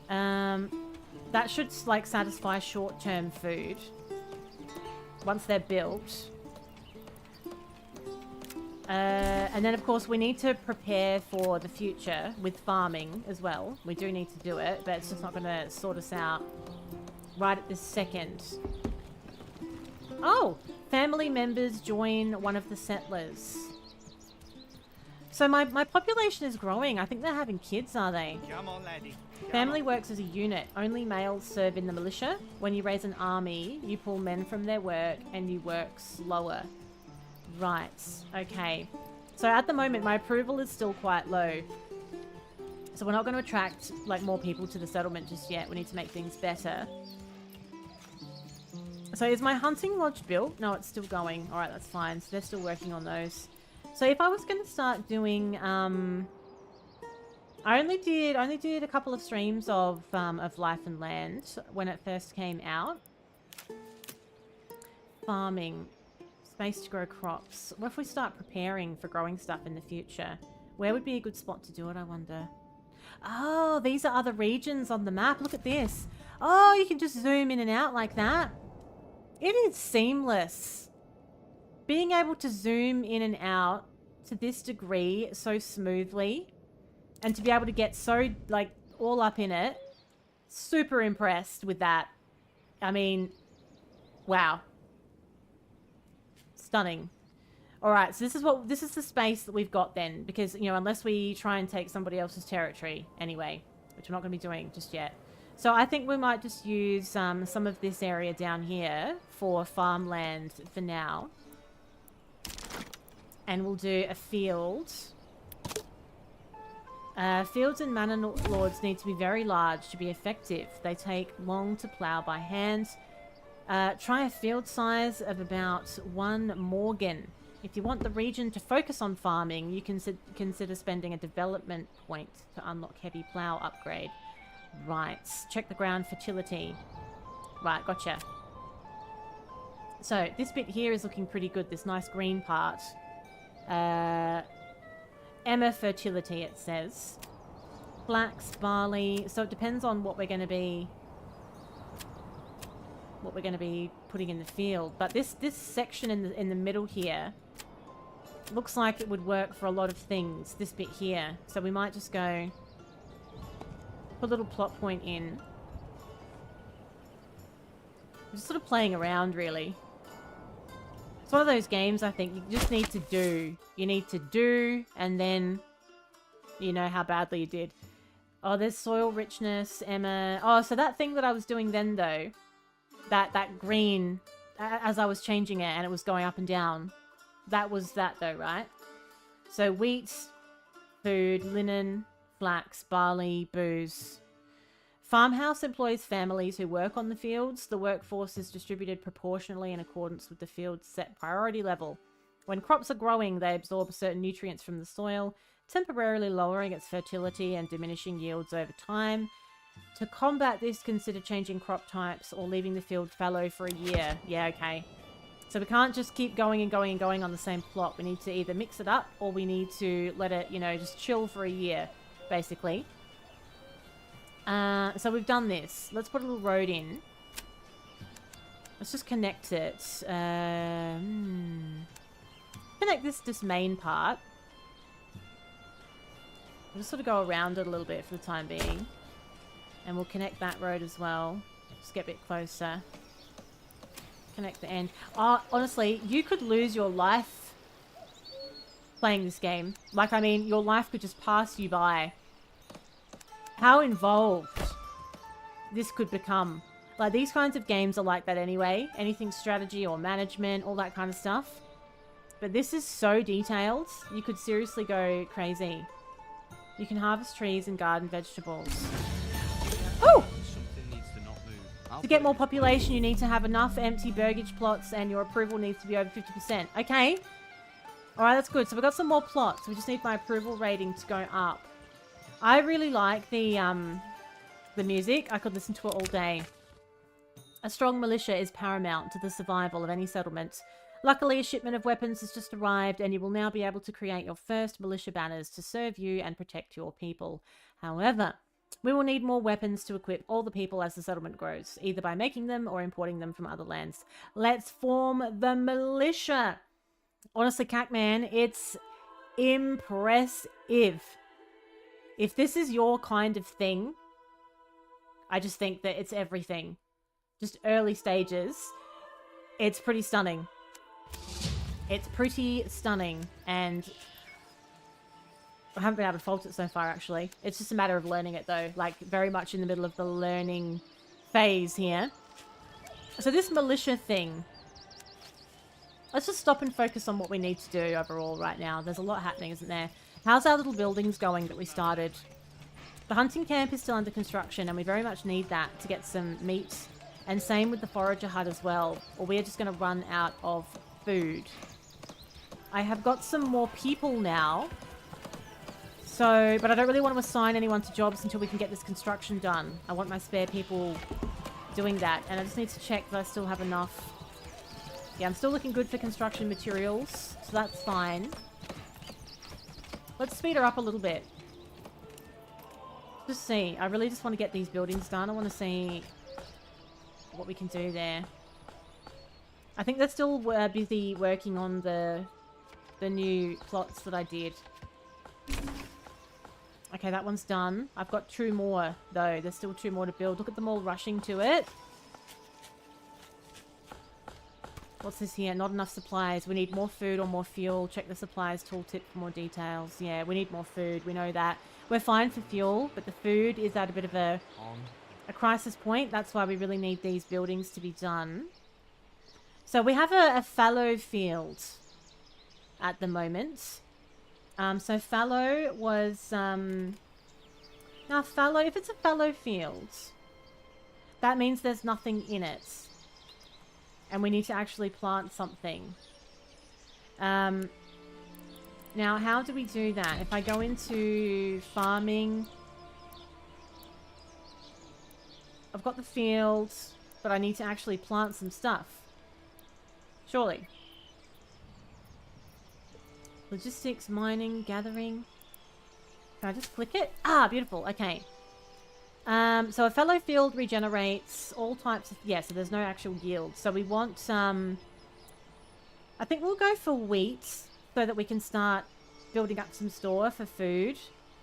That should like satisfy short-term food once they're built. And then of course we need to prepare for the future with farming as well. We do need to do it, but it's just not going to sort us out right at this second. Oh! Family members join one of the settlers. So my population is growing. I think they're having kids, are they? Come on, laddie. Family works as a unit. Only males serve in the militia. When you raise an army, you pull men from their work and you work slower. Right. Okay. So at the moment, my approval is still quite low. So we're not going to attract like more people to the settlement just yet. We need to make things better. So is my hunting lodge built? No, it's still going. All right, that's fine. So they're still working on those. So if I was going to start doing, I only did a couple of streams of Life and Land when it first came out. Farming, space to grow crops. What if we start preparing for growing stuff in the future? Where would be a good spot to do it, I wonder? Oh, these are other regions on the map. Look at this. Oh, you can just zoom in and out like that. It is seamless. Being able to zoom in and out to this degree so smoothly and to be able to get so, like, all up in it. Super impressed with that. I mean, wow. Stunning. Alright, so this is the space that we've got then. Because, you know, unless we try and take somebody else's territory anyway, which we're not going to be doing just yet. So I think we might just use some of this area down here for farmland for now. And we'll do a field Fields in Manor Lords need to be very large to be effective. They take long to plough by hand. Try a field size of about 1 Morgan. If you want the region to focus on farming, you can consider spending a development point to unlock heavy plough upgrade. Right. Check the ground fertility. Right, gotcha. So, this bit here is looking pretty good, this nice green part. Emma fertility, it says. Flax, barley. So it depends on what we're going to be putting in the field. But this section in the middle here looks like it would work for a lot of things. This bit here. So we might just go put a little plot point in. I'm just sort of playing around, really. It's one of those games, I think, you just need to do. You need to do, and then you know how badly you did. Oh, there's soil richness, Emma. Oh, so that thing that I was doing then, though, that green, as I was changing it, and it was going up and down, that was that, though, right? So wheat, food, linen, flax, barley, booze. Farmhouse employs families who work on the fields. The workforce is distributed proportionally in accordance with the field's set priority level. When crops are growing, they absorb certain nutrients from the soil, temporarily lowering its fertility and diminishing yields over time. To combat this, consider changing crop types or leaving the field fallow for a year. Yeah, okay. So we can't just keep going and going and going on the same plot. We need to either mix it up or we need to let it, you know, just chill for a year, basically. So we've done this. Let's put a little road in. Let's just connect it. Connect this main part. We'll just sort of go around it a little bit for the time being. And we'll connect that road as well. Just get a bit closer. Connect the end. Oh, honestly, you could lose your life playing this game. Like, I mean, your life could just pass you by. How involved this could become. Like, these kinds of games are like that anyway. Anything strategy or management, all that kind of stuff. But this is so detailed. You could seriously go crazy. You can harvest trees and garden vegetables. Oh! Something needs to not move. To get more population, you need to have enough empty burgage plots and your approval needs to be over 50%. Okay. Alright, that's good. So we've got some more plots. We just need my approval rating to go up. I really like the music. I could listen to it all day. A strong militia is paramount to the survival of any settlement. Luckily, a shipment of weapons has just arrived, and you will now be able to create your first militia banners to serve you and protect your people. However, we will need more weapons to equip all the people as the settlement grows, either by making them or importing them from other lands. Let's form the militia! Honestly, Cacman, it's impressive. If this is your kind of thing, I just think that it's everything. Just early stages. It's pretty stunning. It's pretty stunning, and I haven't been able to fault it so far, actually. It's just a matter of learning it, though. Like, very much in the middle of the learning phase here. So this militia thing. Let's just stop and focus on what we need to do overall right now. There's a lot happening, isn't there? How's our little buildings going that we started? The hunting camp is still under construction, and we very much need that to get some meat. And same with the forager hut as well, or we're just going to run out of food. I have got some more people now. So, but I don't really want to assign anyone to jobs until we can get this construction done. I want my spare people doing that. And I just need to check that I still have enough. Yeah, I'm still looking good for construction materials, so that's fine. Let's speed her up a little bit. Just see. I really just want to get these buildings done. I want to see what we can do there. I think they're still busy working on the new plots that I did. Okay, that one's done. I've got 2 more, though. There's still 2 more to build. Look at them all rushing to it. What's this here? Not enough supplies. We need more food or more fuel. Check the supplies tooltip for more details. Yeah, we need more food. We know that. We're fine for fuel, but the food is at a bit of a crisis point. That's why we really need these buildings to be done. So we have a fallow field at the moment. So fallow was Now, fallow, if it's a fallow field, that means there's nothing in it. And we need to actually plant something. Now, how do we do that? If I go into farming, I've got the fields, but I need to actually plant some stuff. Surely. Logistics, mining, gathering. Can I just click it? Ah, beautiful. Okay. So a fallow field regenerates all types of... Yeah, so there's no actual yield. So we want... I think we'll go for wheat so that we can start building up some store for food.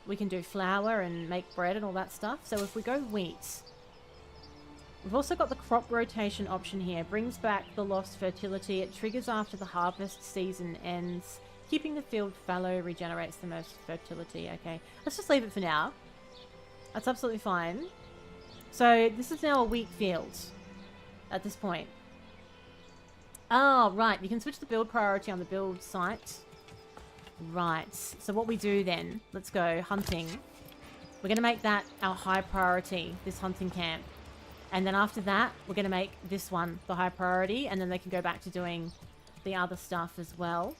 We can do flour and make bread and all that stuff. So if we go wheat... We've also got the crop rotation option here. Brings back the lost fertility. It triggers after the harvest season ends. Keeping the field fallow regenerates the most fertility. Okay, let's just leave it for now. That's absolutely fine. So this is now a wheat field at this point. Oh, right. You can switch the build priority on the build site. Right. So what we do then, let's go hunting. We're going to make that our high priority, this hunting camp. And then after that, we're going to make this one the high priority. And then they can go back to doing the other stuff as well.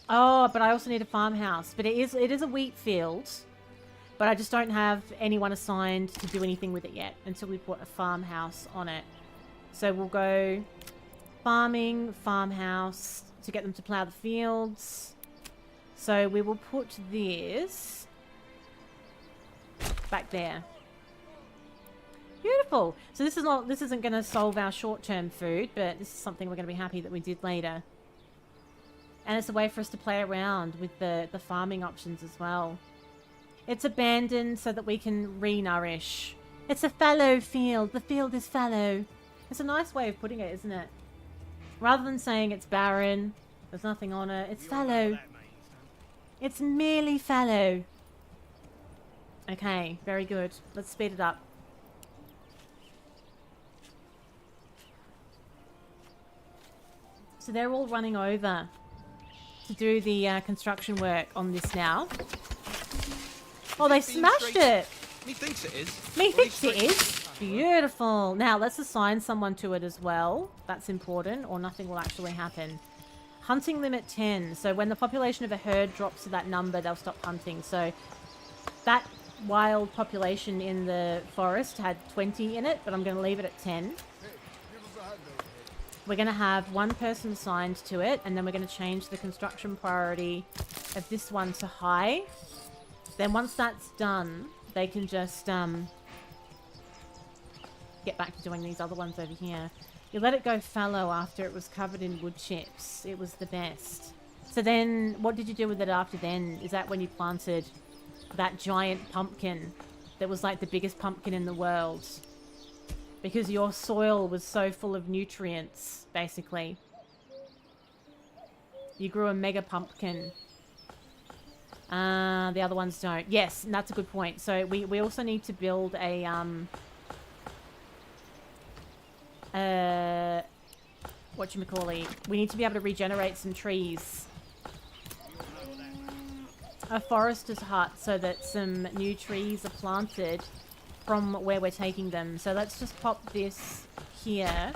Oh, but I also need a farmhouse. But it is a wheat field. But I just don't have anyone assigned to do anything with it yet. Until we put a farmhouse on it. So we'll go farming, farmhouse. To get them to plow the fields. So we will put this back there. Beautiful. So this isn't going to solve our short-term food, but this is something we're going to be happy that we did later. And it's a way for us to play around with the farming options as well. It's abandoned so that we can re-nourish. It's a fallow field. The field is fallow. It's a nice way of putting it, isn't it? Rather than saying it's barren, there's nothing on it, it's fallow. It's merely fallow. Okay, very good. Let's speed it up. So they're all running over to do the construction work on this now. Oh, they smashed it! Methinks it is. Methinks it is. Beautiful. Now, let's assign someone to it as well. That's important, or nothing will actually happen. Hunting limit 10. So when the population of a herd drops to that number, they'll stop hunting. So that wild population in the forest had 20 in it, but I'm going to leave it at 10. Hey, give us a hand over here. We're going to have one person assigned to it, and then we're going to change the construction priority of this one to high. Then once that's done, they can just get back to doing these other ones over here. You let it go fallow after it was covered in wood chips. It was the best. So then, what did you do with it after then? Is that when you planted that giant pumpkin that was like the biggest pumpkin in the world? Because your soil was so full of nutrients, basically. You grew a mega pumpkin. The other ones don't. Yes, and that's a good point. So we also need to build a whatchamacallit. We need to be able to regenerate some trees. A forester's hut so that some new trees are planted from where we're taking them. So let's just pop this here.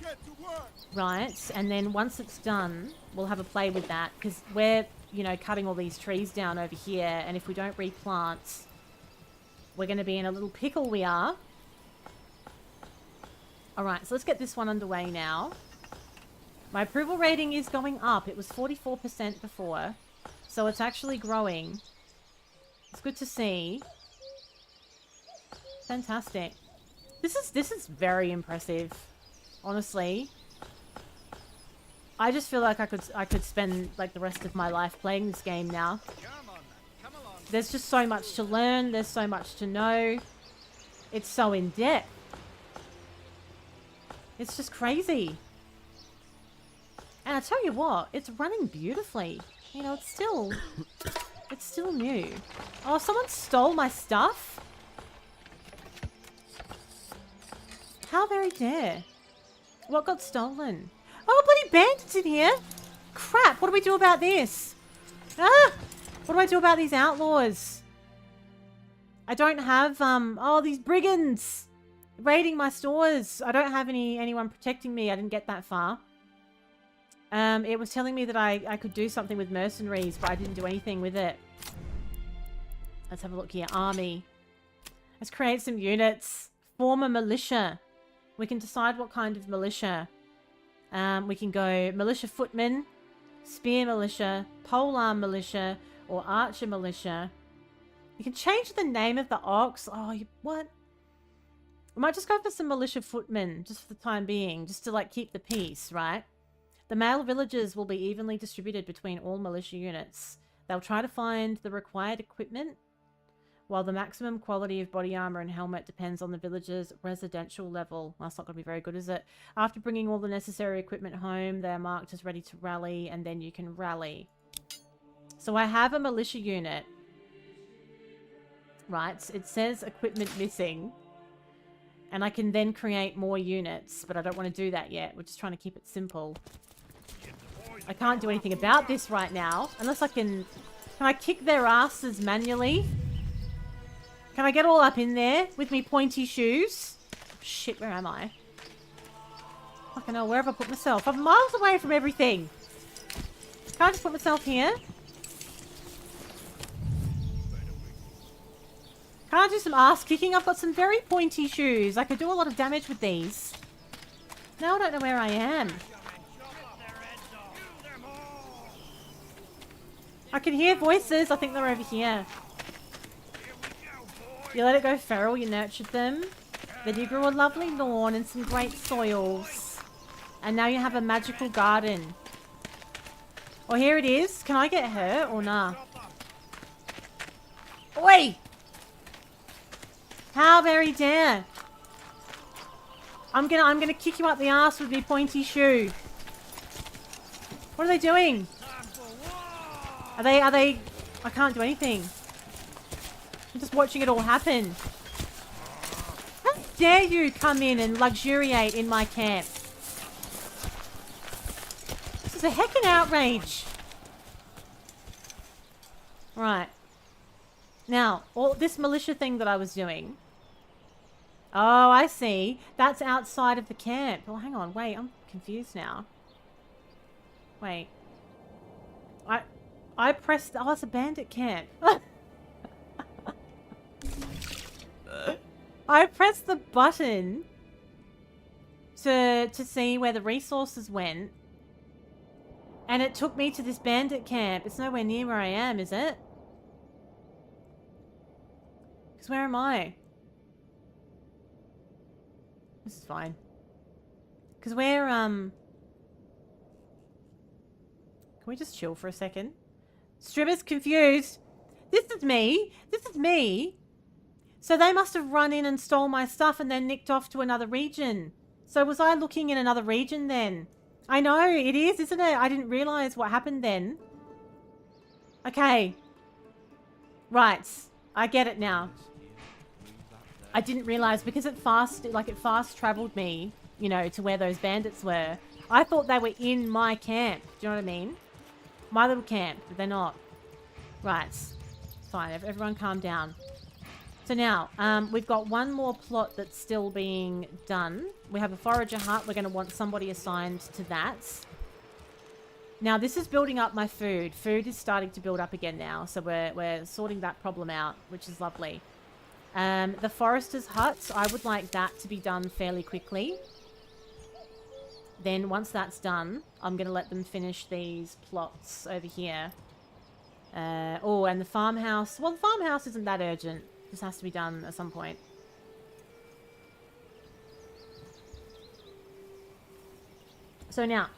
Get to work. Right, and then once it's done, we'll have a play with that, because we're, you know, cutting all these trees down over here, and if we don't replant, we're going to be in a little pickle, we are. Alright, so let's get this one underway now. My approval rating is going up. It was 44% before, so it's actually growing. It's good to see. Fantastic. This is very impressive, honestly. I just feel like I could spend like the rest of my life playing this game now. Come on, come along. There's just so much to learn. There's so much to know. It's so in depth. It's just crazy. And I tell you what, it's running beautifully. You know, it's still new. Oh, someone stole my stuff? How very dare. What got stolen? Oh, bloody bandits in here! Crap, what do we do about this? Ah! What do I do about these outlaws? I don't have, oh, these brigands raiding my stores. I don't have anyone protecting me. I didn't get that far. It was telling me that I could do something with mercenaries, but I didn't do anything with it. Let's have a look here. Army. Let's create some units. Form a militia. We can decide what kind of militia. We can go militia footman, spear militia, polearm militia, or archer militia. You can change the name of the ox. Oh, what? We might just go for some militia footmen, just for the time being, just to, like, keep the peace, right? The male villagers will be evenly distributed between all militia units. They'll try to find the required equipment, while the maximum quality of body armor and helmet depends on the villager's residential level. Well, that's not going to be very good, is it? After bringing all the necessary equipment home, they're marked as ready to rally, and then you can rally. So I have a militia unit. Right, it says equipment missing. And I can then create more units, but I don't want to do that yet. We're just trying to keep it simple. I can't do anything about this right now, unless I can... Can I kick their asses manually? Can I get all up in there with me pointy shoes? Shit, where am I? Fucking hell, where have I put myself? I'm miles away from everything. Can I just put myself here? Can I do some ass kicking? I've got some very pointy shoes. I could do a lot of damage with these. Now I don't know where I am. I can hear voices. I think they're over here. You let it go feral, you nurtured them. Then you grew a lovely lawn and some great soils. And now you have a magical garden. Well, here it is. Can I get her or nah? Oi! How very dare! I'm gonna kick you up the ass with me pointy shoe. What are they doing? Are they... I can't do anything. I'm just watching it all happen. How dare you come in and luxuriate in my camp? This is a heckin' outrage. Right. Now, all this militia thing that I was doing. Oh, I see. That's outside of the camp. Oh, hang on. Wait, I'm confused now. Wait. I pressed... Oh, it's a bandit camp. I pressed the button to see where the resources went. And it took me to this bandit camp. It's nowhere near where I am, is it? Because where am I? This is fine. Because we're, Can we just chill for a second? Strimmer's confused. This is me. This is me. So they must have run in and stole my stuff and then nicked off to another region. So was I looking in another region then? I know, it is, isn't it? I didn't realise what happened then. Okay. Right. I get it now. I didn't realise because it fast travelled me, you know, to where those bandits were. I thought they were in my camp. Do you know what I mean? My little camp, but they're not. Right. Fine, everyone calm down. So now, we've got one more plot that's still being done. We have a forager hut. We're going to want somebody assigned to that. Now, this is building up my food. Food is starting to build up again now. So we're sorting that problem out, which is lovely. The forester's hut, I would like that to be done fairly quickly. Then once that's done, I'm going to let them finish these plots over here. Oh, and the farmhouse. Well, the farmhouse isn't that urgent. This has to be done at some point. So now,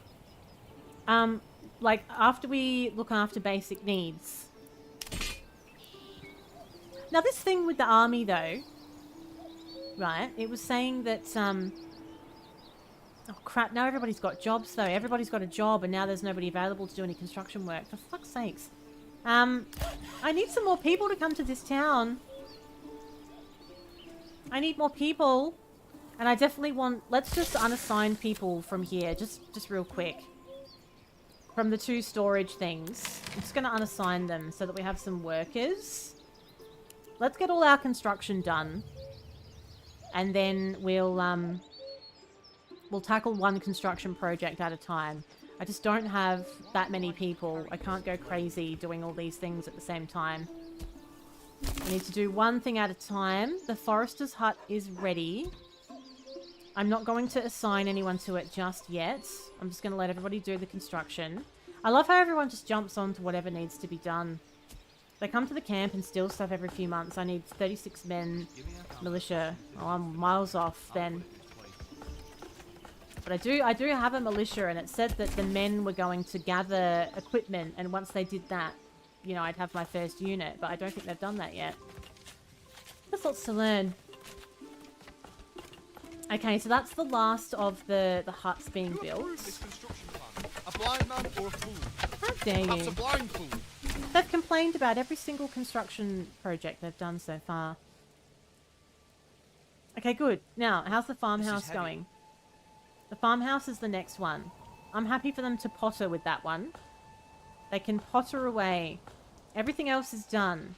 like, after we look after basic needs. Now, this thing with the army, though, right, it was saying that, oh, crap, now everybody's got jobs, though. Everybody's got a job, and now there's nobody available to do any construction work. For fuck's sakes. I need some more people to come to this town. I need more people. And I definitely want... Let's just unassign people from here, just real quick. From the 2 storage things. I'm just going to unassign them so that we have some workers. let's get all our construction done. And then we'll tackle one construction project at a time. I just don't have that many people. I can't go crazy doing all these things at the same time. I need to do one thing at a time. The forester's hut is ready. I'm not going to assign anyone to it just yet. I'm just going to let everybody do the construction. I love how everyone just jumps on to whatever needs to be done. They come to the camp and steal stuff every few months. I need 36 men, militia. Oh, I'm miles off then. But I do have a militia, and it said that the men were going to gather equipment, and once they did that, you know, I'd have my first unit, but I don't think they've done that yet. There's lots to learn. Okay, so that's the last of the huts being Who built. approved this construction plan? A blind man or a fool? How dare Perhaps a you? blind fool. They've complained about every single construction project they've done so far. Okay, good. Now, how's the farmhouse heavy. going? The farmhouse is the next one. I'm happy for them to potter with that one. They can potter away. Everything else is done.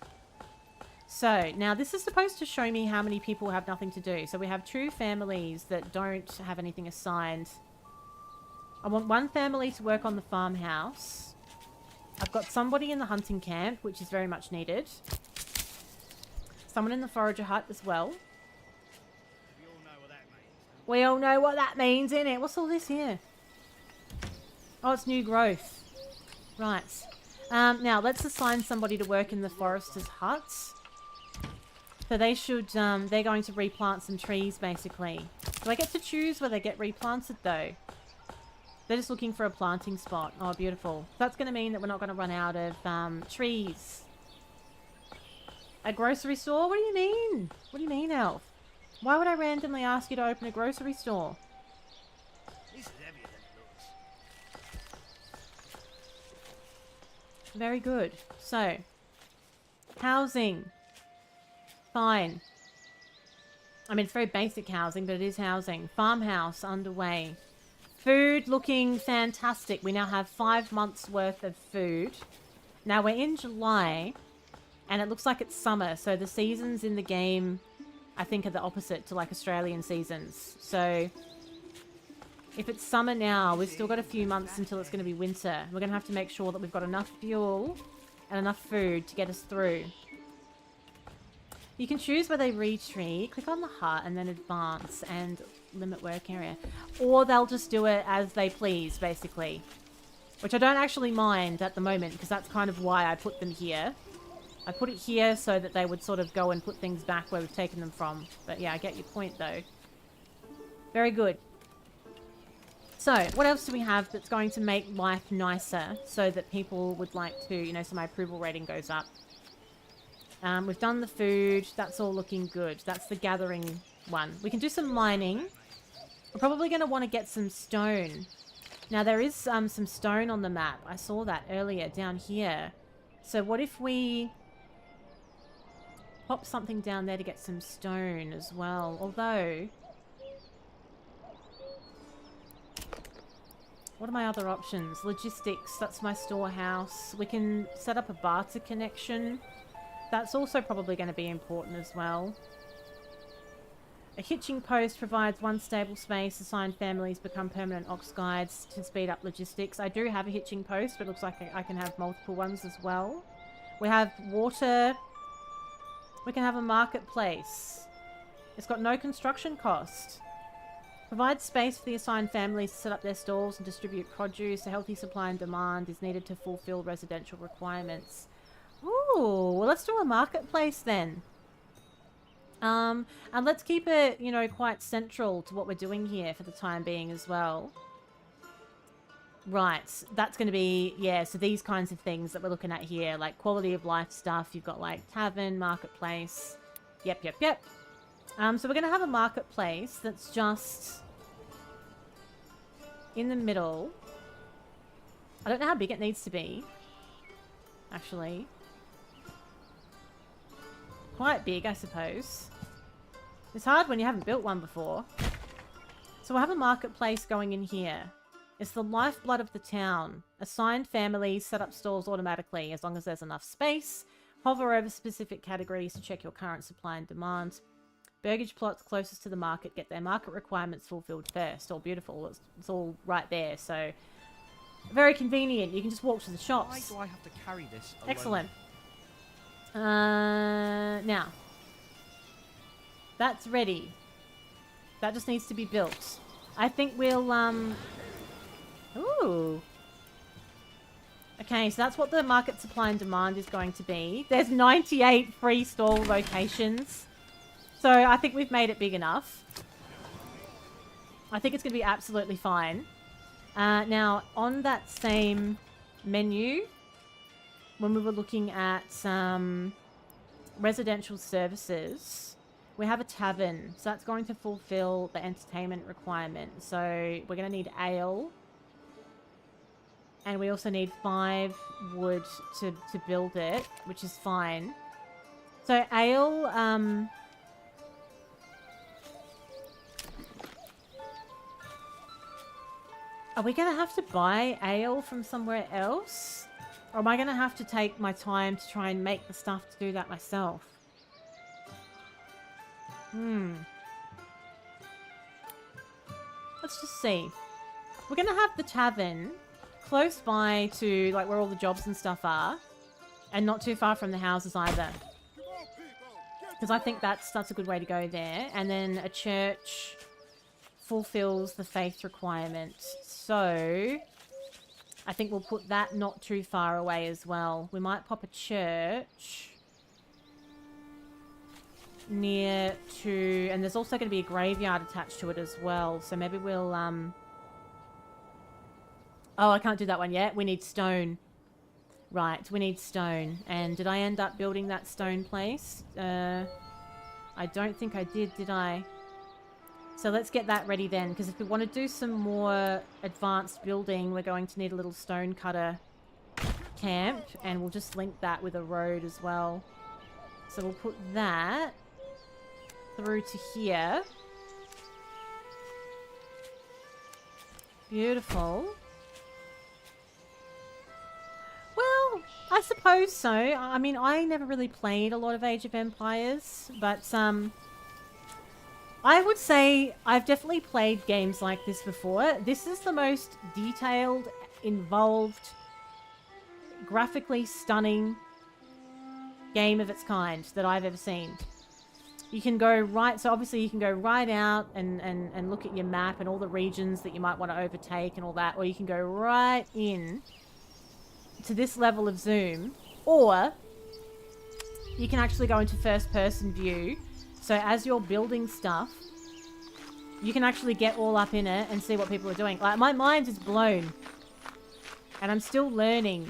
So, now this is supposed to show me how many people have nothing to do. So we have 2 families that don't have anything assigned. I want 1 family to work on the farmhouse. I've got somebody in the hunting camp, which is very much needed. Someone in the forager hut as well. We all know what that means. We all know what that means, innit? What's all this here? Oh, it's new growth. Right. Now, let's assign somebody to work in the forester's hut. So they should, they're going to replant some trees, basically. Do I get to choose where they get replanted, though? They're just looking for a planting spot. Oh, beautiful. That's going to mean that we're not going to run out of trees. A grocery store? What do you mean? What do you mean, Elf? Why would I randomly ask you to open a grocery store? This is heavier than it looks. Very good. So, housing. Fine. I mean, it's very basic housing, but it is housing. Farmhouse underway. Food looking fantastic. We now have 5 months worth of food. Now we're in July, and it looks like it's summer. So the seasons in the game, I think, are the opposite to like Australian seasons. So if it's summer now, we've still got a few months until it's going to be winter. We're going to have to make sure that we've got enough fuel and enough food to get us through. You can choose where they retreat, click on the hut, and then advance and limit work area. Or they'll just do it as they please, basically. Which I don't actually mind at the moment, because that's kind of why I put them here. I put it here so that they would sort of go and put things back where we've taken them from. But yeah, I get your point, though. Very good. So, what else do we have that's going to make life nicer so that people would like to, you know, so my approval rating goes up? We've done the food. That's all looking good. That's the gathering one. We can do some mining. We're probably going to want to get some stone. Now, there is some stone on the map. I saw that earlier down here. So what if we pop something down there to get some stone as well? Although, what are my other options? Logistics. That's my storehouse. We can set up a barter connection. That's also probably going to be important as well. A hitching post provides 1 stable space. Assigned families become permanent ox guides to speed up logistics. I do have a hitching post, but it looks like I can have multiple ones as well. We have water. We can have a marketplace. It's got no construction cost. Provides space for the assigned families to set up their stalls and distribute produce. A healthy supply and demand is needed to fulfill residential requirements. Ooh, well, let's do a marketplace then. And let's keep it, you know, quite central to what we're doing here for the time being as well. Right, that's going to be, yeah, so these kinds of things that we're looking at here, like quality of life stuff. You've got like tavern, marketplace. Yep. So we're going to have a marketplace that's just in the middle. I don't know how big it needs to be, actually. Quite big, I suppose. It's hard when you haven't built one before. So we'll have a marketplace going in here. It's the lifeblood of the town. Assigned families set up stalls automatically as long as there's enough space. Hover over specific categories to check your current supply and demand. Burgage plots closest to the market get their market requirements fulfilled first. Oh, beautiful. It's all right there. So, very convenient. You can just walk to the Why shops. do I have to carry this alone? Excellent. Now. That's ready. That just needs to be built. I think we'll, Ooh. Okay, so that's what the market supply and demand is going to be. There's 98 free stall locations. So I think we've made it big enough. I think it's going to be absolutely fine. Now, on that same menu, when we were looking at residential services, we have a tavern. So that's going to fulfill the entertainment requirement. So we're going to need ale. And we also need 5 wood to build it, which is fine. So ale, are we going to have to buy ale from somewhere else? Or am I going to have to take my time to try and make the stuff to do that myself? Let's just see. We're going to have the tavern close by to like where all the jobs and stuff are. And not too far from the houses either. Because I think that's a good way to go there. And then a church fulfills the faith requirement. So I think we'll put that not too far away as well. We might pop a church near to... And there's also going to be a graveyard attached to it as well. So maybe we'll... Oh, I can't do that one yet. We need stone. Right, we need stone. And did I end up building that stone place? I don't think I did I? So let's get that ready then, because if we want to do some more advanced building, we're going to need a little stone cutter camp, and we'll just link that with a road as well. So we'll put that through to here. Beautiful. Well, I suppose so. I mean, I never really played a lot of Age of Empires, but I would say I've definitely played games like this before. This is the most detailed, involved, graphically stunning game of its kind that I've ever seen. You can go right, so obviously you can go right out and look at your map and all the regions that you might want to overtake and all that, or you can go right in to this level of zoom, or you can actually go into first person view. So as you're building stuff, you can actually get all up in it and see what people are doing. Like, my mind is blown. And I'm still learning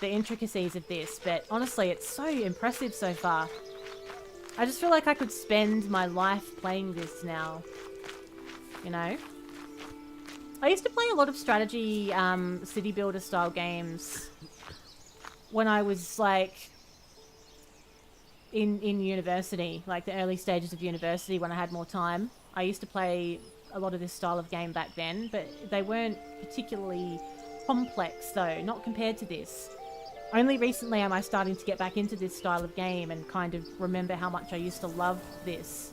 the intricacies of this, but honestly, it's so impressive so far. I just feel like I could spend my life playing this now. You know? I used to play a lot of strategy, city builder style games when I was like in university, like the early stages of university when I had more time. I used to play a lot of this style of game back then, but they weren't particularly complex though, not compared to this. Only recently am I starting to get back into this style of game and kind of remember how much I used to love this.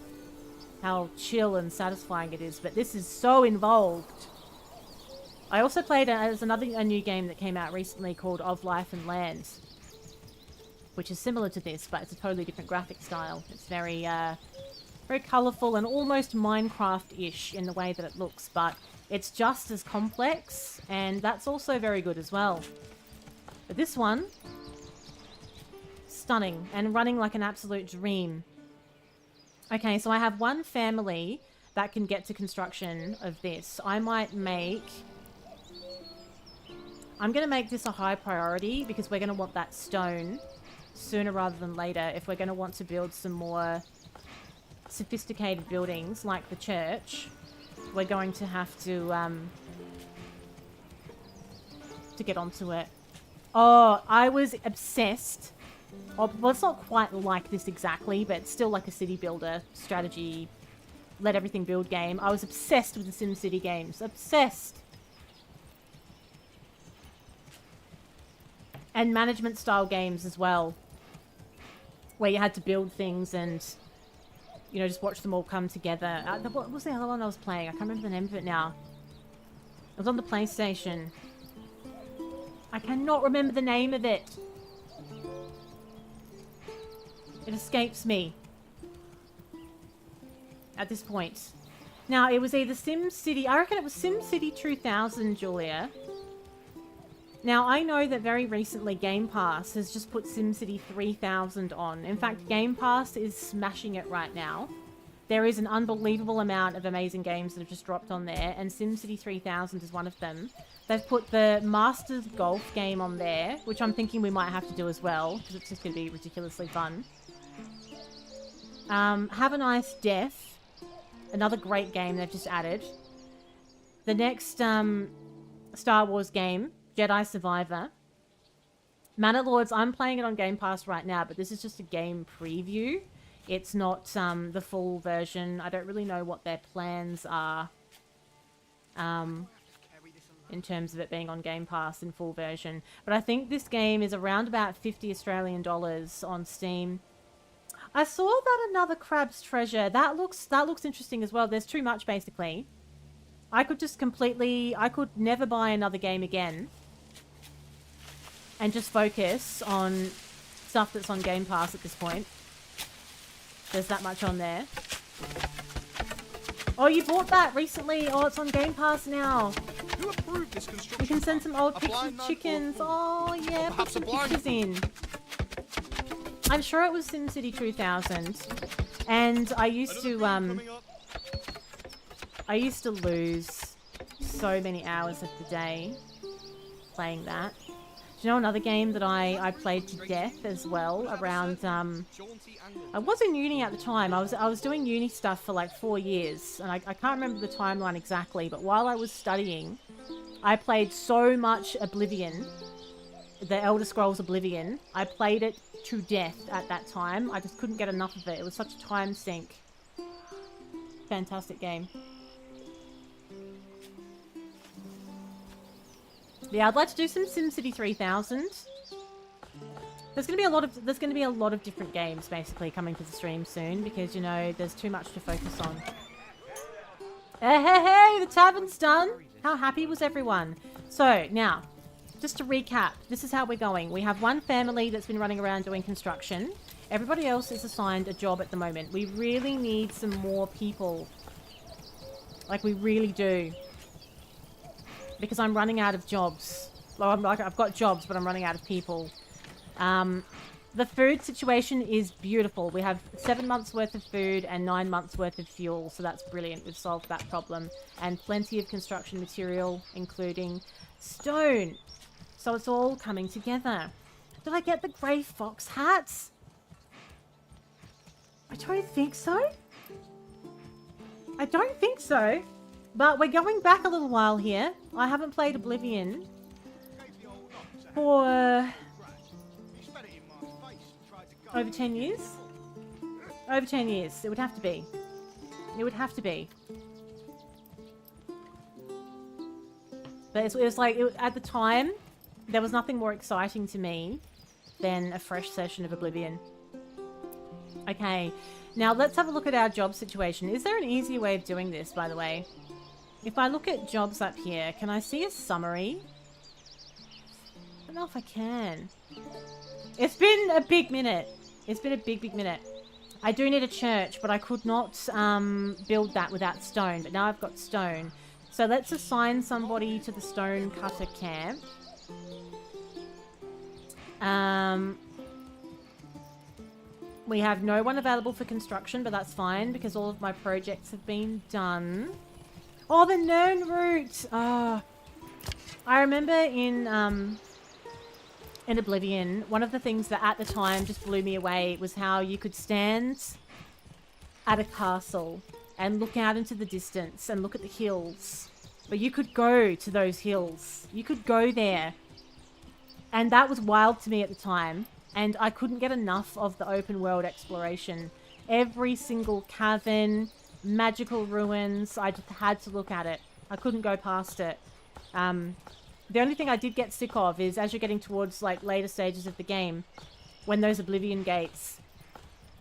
How chill and satisfying it is, but this is so involved. I also played a new game that came out recently called Of Life and Land, which is similar to this, but it's a totally different graphic style. It's very, very colourful and almost Minecraft-ish in the way that it looks, but it's just as complex, and that's also very good as well. But this one, stunning, and running like an absolute dream. Okay, so I have one family that can get to construction of this. I'm going to make this a high priority because we're going to want that stone sooner rather than later if we're going to want to build some more sophisticated buildings like the church. We're going to have to get onto it. Oh, I was obsessed. Oh, well, it's not quite like this exactly, but it's still like a city builder strategy, let everything build game. I was obsessed with the SimCity games. Obsessed. And management style games as well. where you had to build things and, you know, just watch them all come together. What was the other one I was playing? I can't remember the name of it now. It was on the PlayStation. I cannot remember the name of it. It escapes me at this point. Now, it was either SimCity... I reckon it was SimCity 2000, Julia. Now, I know that very recently Game Pass has just put SimCity 3000 on. In fact, Game Pass is smashing it right now. There is an unbelievable amount of amazing games that have just dropped on there, and SimCity 3000 is one of them. They've put the Masters Golf game on there, which I'm thinking we might have to do as well, because it's just going to be ridiculously fun. Have a Nice Death. Another great game they've just added. The next Star Wars game, Jedi Survivor. Manor Lords, I'm playing it on Game Pass right now, but this is just a game preview. It's not the full version. I don't really know what their plans are in terms of it being on Game Pass in full version. But I think this game is around about 50 Australian dollars on Steam. I saw that Another Crab's Treasure. That looks interesting as well. There's too much, basically. I could just completely... I could never buy another game again. And just focus on stuff that's on Game Pass at this point. There's that much on there. Oh, you bought that recently. Oh, it's on Game Pass now. Who approved this construction? You can send some old A pictures blind of man chickens. or- Oh, yeah, put perhaps a some blind- pictures in. I'm sure it was SimCity 2000. And I used to, I used to lose so many hours of the day playing that. Do you know another game that I played to death as well around, I was in uni at the time. I was doing uni stuff for like 4 years, and I can't remember the timeline exactly, but while I was studying, I played so much Oblivion, the Elder Scrolls Oblivion. I played it to death at that time. I just couldn't get enough of it. It was such a time sink. Fantastic game. Yeah, I'd like to do some SimCity 3000. There's gonna be a lot of different games basically coming to the stream soon because, you know, there's too much to focus on. Hey, the tavern's done. How happy was everyone? So now, just to recap, this is how we're going. We have one family that's been running around doing construction. Everybody else is assigned a job at the moment. We really need some more people. Like, we really do. Because I'm running out of jobs. Well, I've got jobs, but I'm running out of people. The food situation is beautiful. We have 7 months worth of food and 9 months worth of fuel, so that's brilliant. We've solved that problem. And plenty of construction material, including stone. So it's all coming together. Did I get the grey fox hats? I don't think so. I don't think so. But we're going back a little while here. I haven't played Oblivion for over 10 years. Over 10 years. It would have to be. It would have to be. But it was like, at the time, there was nothing more exciting to me than a fresh session of Oblivion. Okay, now let's have a look at our job situation. Is there an easier way of doing this, by the way? If I look at jobs up here, can I see a summary? I don't know if I can. It's been a big minute. It's been a big minute. I do need a church, but I could not build that without stone. But now I've got stone. So let's assign somebody to the stone cutter camp. We have no one available for construction, but that's fine because all of my projects have been done. Oh, the Nern route! Oh. I remember in Oblivion, one of the things that at the time just blew me away was how you could stand at a castle and look out into the distance and look at the hills. But you could go to those hills. You could go there. And that was wild to me at the time. And I couldn't get enough of the open world exploration. Every single cavern, magical ruins, I just had to look at it. I couldn't go past it. The only thing I did get sick of is as you're getting towards like later stages of the game, when those Oblivion gates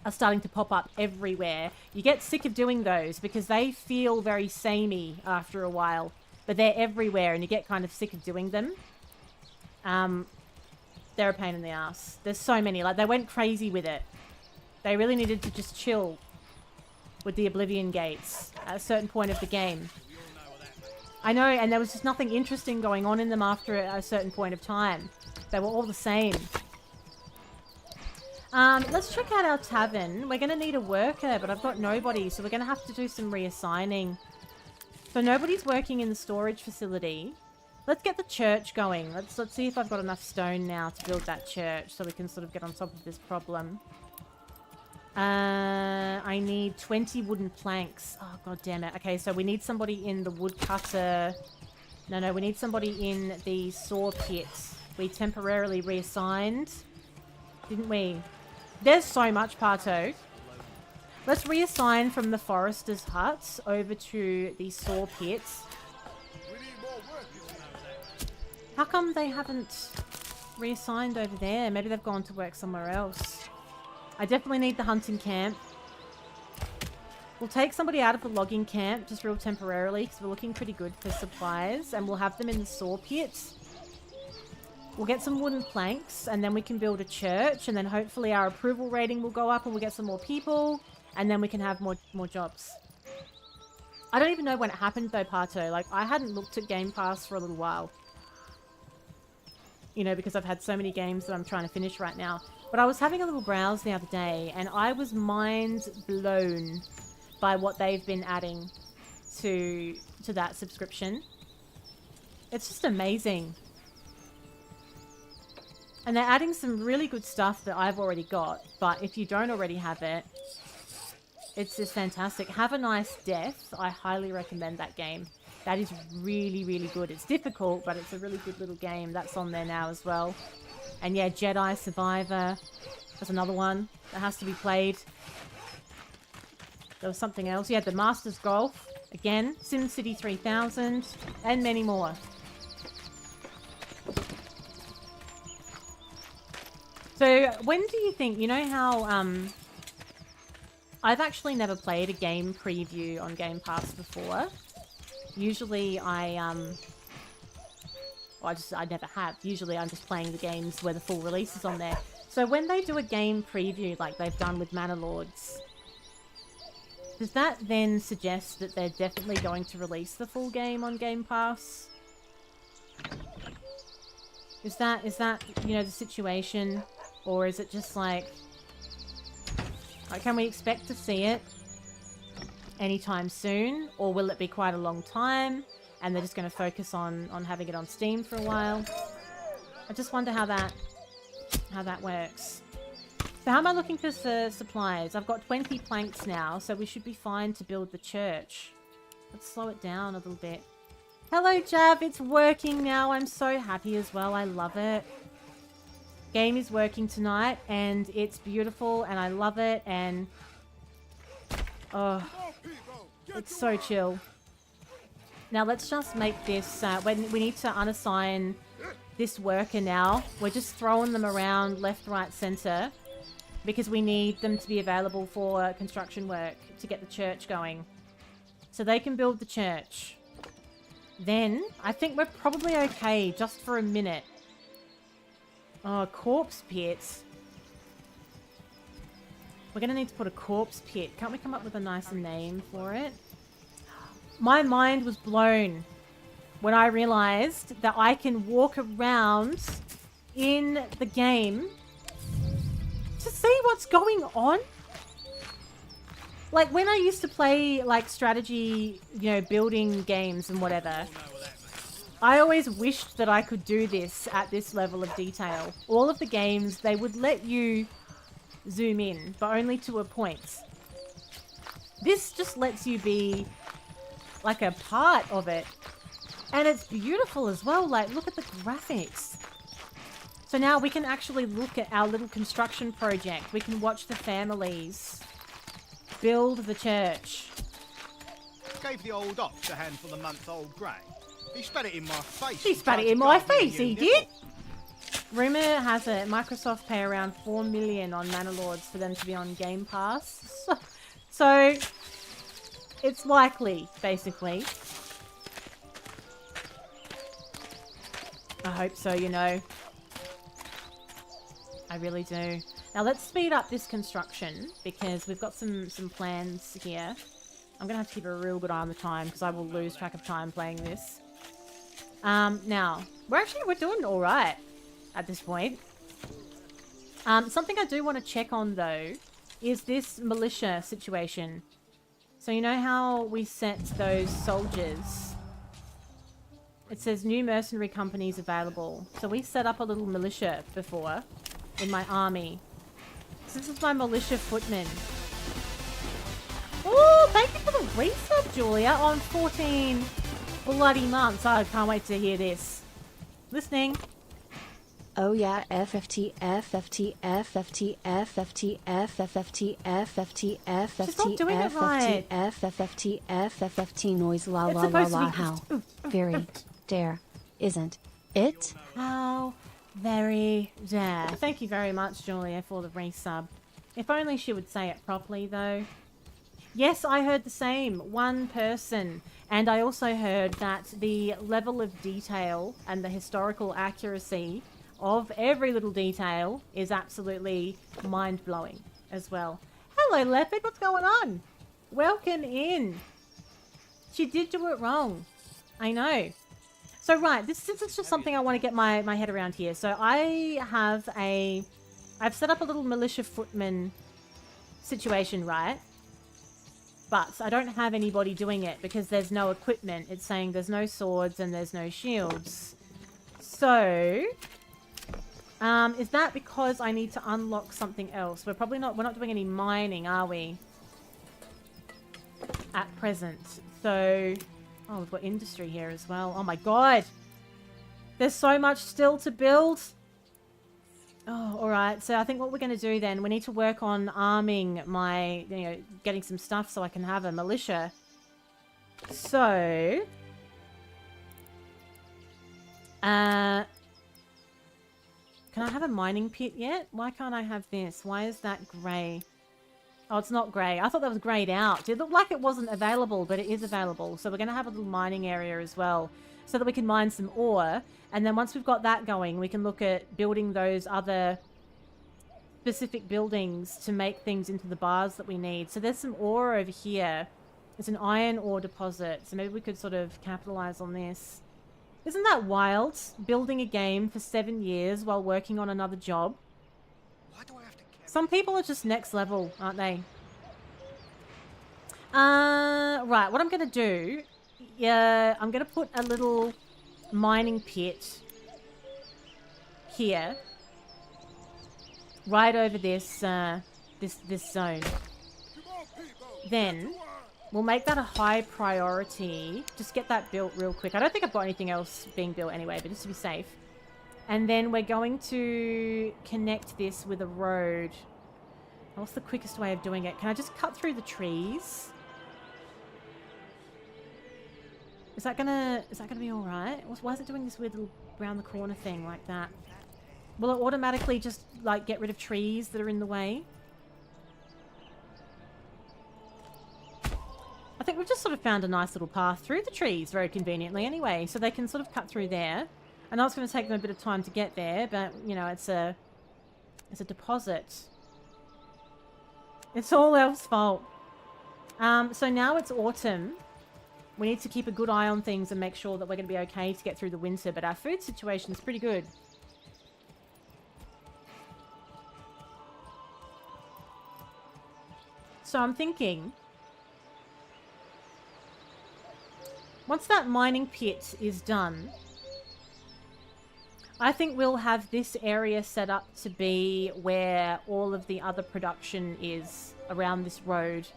are starting to pop up everywhere. You get sick of doing those because they feel very samey after a while, but they're everywhere and you get kind of sick of doing them. They're a pain in the ass. There's so many. Like, they went crazy with it. They really needed to just chill with the Oblivion Gates at a certain point of the game. I know, and there was just nothing interesting going on in them after a certain point of time. They were all the same. Let's check out our tavern. We're going to need a worker, but I've got nobody, so we're going to have to do some reassigning. So nobody's working in the storage facility. Let's get the church going. Let's see if I've got enough stone now to build that church so we can sort of get on top of this problem. I need 20 wooden planks. Oh, god damn it. Okay, so we need somebody in the woodcutter. No, we need somebody in the saw pit. We temporarily reassigned, didn't we? There's so much, Parto. Let's reassign from the forester's hut over to the saw pit. We need more workers. How come they haven't reassigned over there? Maybe they've gone to work somewhere else. I definitely need the hunting camp. We'll take somebody out of the logging camp just real temporarily because we're looking pretty good for supplies, and we'll have them in the saw pit. We'll get some wooden planks and then we can build a church, and then hopefully our approval rating will go up and we'll get some more people, and then we can have more jobs. I don't even know when it happened though, Parto. Like, I hadn't looked at Game Pass for a little while. You know, because I've had so many games that I'm trying to finish right now. But I was having a little browse the other day and I was mind blown by what they've been adding to that subscription. It's just amazing. And they're adding some really good stuff that I've already got. But if you don't already have it, it's just fantastic. Have a Nice Death. I highly recommend that game. That is really, really good. It's difficult, but it's a really good little game. That's on there now as well. And yeah, Jedi Survivor. There's another one that has to be played. There was something else. Yeah, the Masters Golf. Again, SimCity 3000. And many more. So, when do you think... You know how... I've actually never played a game preview on Game Pass before. Usually I never have. Usually I'm just playing the games where the full release is on there. So when they do a game preview like they've done with Manor Lords, does that then suggest that they're definitely going to release the full game on Game Pass? Is that, you know, the situation? Or is it just like can we expect to see it anytime soon, or will it be quite a long time and they're just going to focus on having it on Steam for a while? I just wonder how that works. So how am I looking for supplies? I've got 20 planks now, so we should be fine to build the church. Let's slow it down a little bit. Hello, Jav. It's working now. I'm so happy as well. I love it. Game is working tonight and it's beautiful and I love it, and oh, it's so chill. Now let's just make this, when we need to unassign this worker now. We're just throwing them around left, right, center because we need them to be available for construction work to get the church going. So they can build the church. Then I think we're probably okay just for a minute. Oh, corpse pits. We're going to need to put a corpse pit. Can't we come up with a nicer name for it? My mind was blown when I realized that I can walk around in the game to see what's going on. Like, when I used to play, like, strategy, you know, building games and whatever, I always wished that I could do this at this level of detail. All of the games, they would let you zoom in, but only to a point. This just lets you be like a part of it. And it's beautiful as well. Like, look at the graphics. So now we can actually look at our little construction project. We can watch the families build the church. Gave the old ox a handful of month-old grain. He spat it in my face. He spat it in my face, he did. Rumor has it Microsoft pay around 4 million on Manor Lords for them to be on Game Pass. So it's likely, basically. I hope so, you know. I really do. Now let's speed up this construction because we've got some plans here. I'm gonna have to keep a real good eye on the time because I will lose track of time playing this. Now we're doing all right at this point. Something I do want to check on though is this militia situation. So you know how we set those soldiers? It says new mercenary companies available. So we set up a little militia before in my army. So this is my militia footman. Oh, thank you for the resub, Julia, on 14 bloody months. I can't wait to hear this. Listening. Oh yeah, FFT, FFT, FFT, FFT, FFT, FFT, FFT, She's not doing it right. FFT, FFT, noise, la It's la la supposed to la, be how very dare, isn't it? How very dare. Thank you very much, Julia, for the resub. If only she would say it properly, though. Yes, I heard the same. One person. And I also heard that the level of detail and the historical accuracy of every little detail is absolutely mind-blowing as well. Hello, Leopard. What's going on? Welcome in. She did do it wrong. I know. So, right. This is just something I want to get my head around here. So, I've set up a little militia footman situation, right? But I don't have anybody doing it because there's no equipment. It's saying there's no swords and there's no shields. So, is that because I need to unlock something else? We're not doing any mining, are we? At present. So, oh, we've got industry here as well. Oh my god! There's so much still to build! Oh, alright. So I think what we're going to do then, we need to work on arming my, getting some stuff so I can have a militia. So, can I have a mining pit yet? Why can't I have this? Why is that grey? Oh, it's not grey. I thought that was greyed out. It looked like it wasn't available, but it is available. So we're going to have a little mining area as well so that we can mine some ore. And then once we've got that going, we can look at building those other specific buildings to make things into the bars that we need. So there's some ore over here. It's an iron ore deposit. So maybe we could sort of capitalize on this. Isn't that wild? Building a game for 7 years while working on another job. Why do I have to carry Some people are just next level, aren't they? Right, what I'm going to do... Yeah, I'm going to put a little mining pit here. Right over this, this zone. Then... we'll make that a high priority. Just get that built real quick. I don't think I've got anything else being built anyway, but just to be safe. And then we're going to connect this with a road. What's the quickest way of doing it? Can I just cut through the trees? Is that gonna be alright? Why is it doing this weird little round the corner thing like that? Will it automatically just, like, get rid of trees that are in the way? I think we've just sort of found a nice little path through the trees very conveniently anyway, so they can sort of cut through there. I know it's going to take them a bit of time to get there, but, you know, it's a deposit. It's all elf's fault. So now it's autumn. We need to keep a good eye on things and make sure that we're going to be okay to get through the winter, but our food situation is pretty good. So I'm thinking... once that mining pit is done, I think we'll have this area set up to be where all of the other production is around this road,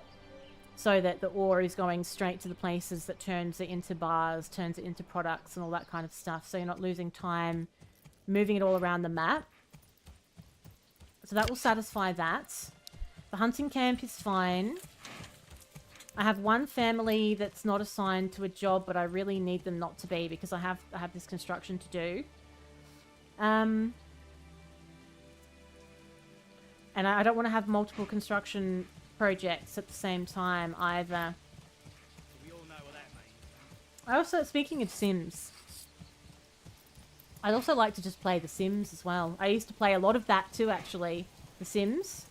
so that the ore is going straight to the places that turns it into bars, turns it into products and all that kind of stuff, so you're not losing time moving it all around the map. So that will satisfy that. The hunting camp is fine. I have one family that's not assigned to a job, but I really need them not to be because I have this construction to do. And I don't want to have multiple construction projects at the same time either. We all know what that means. I also, speaking of Sims, I'd also like to just play The Sims as well. I used to play a lot of that too, actually. The Sims.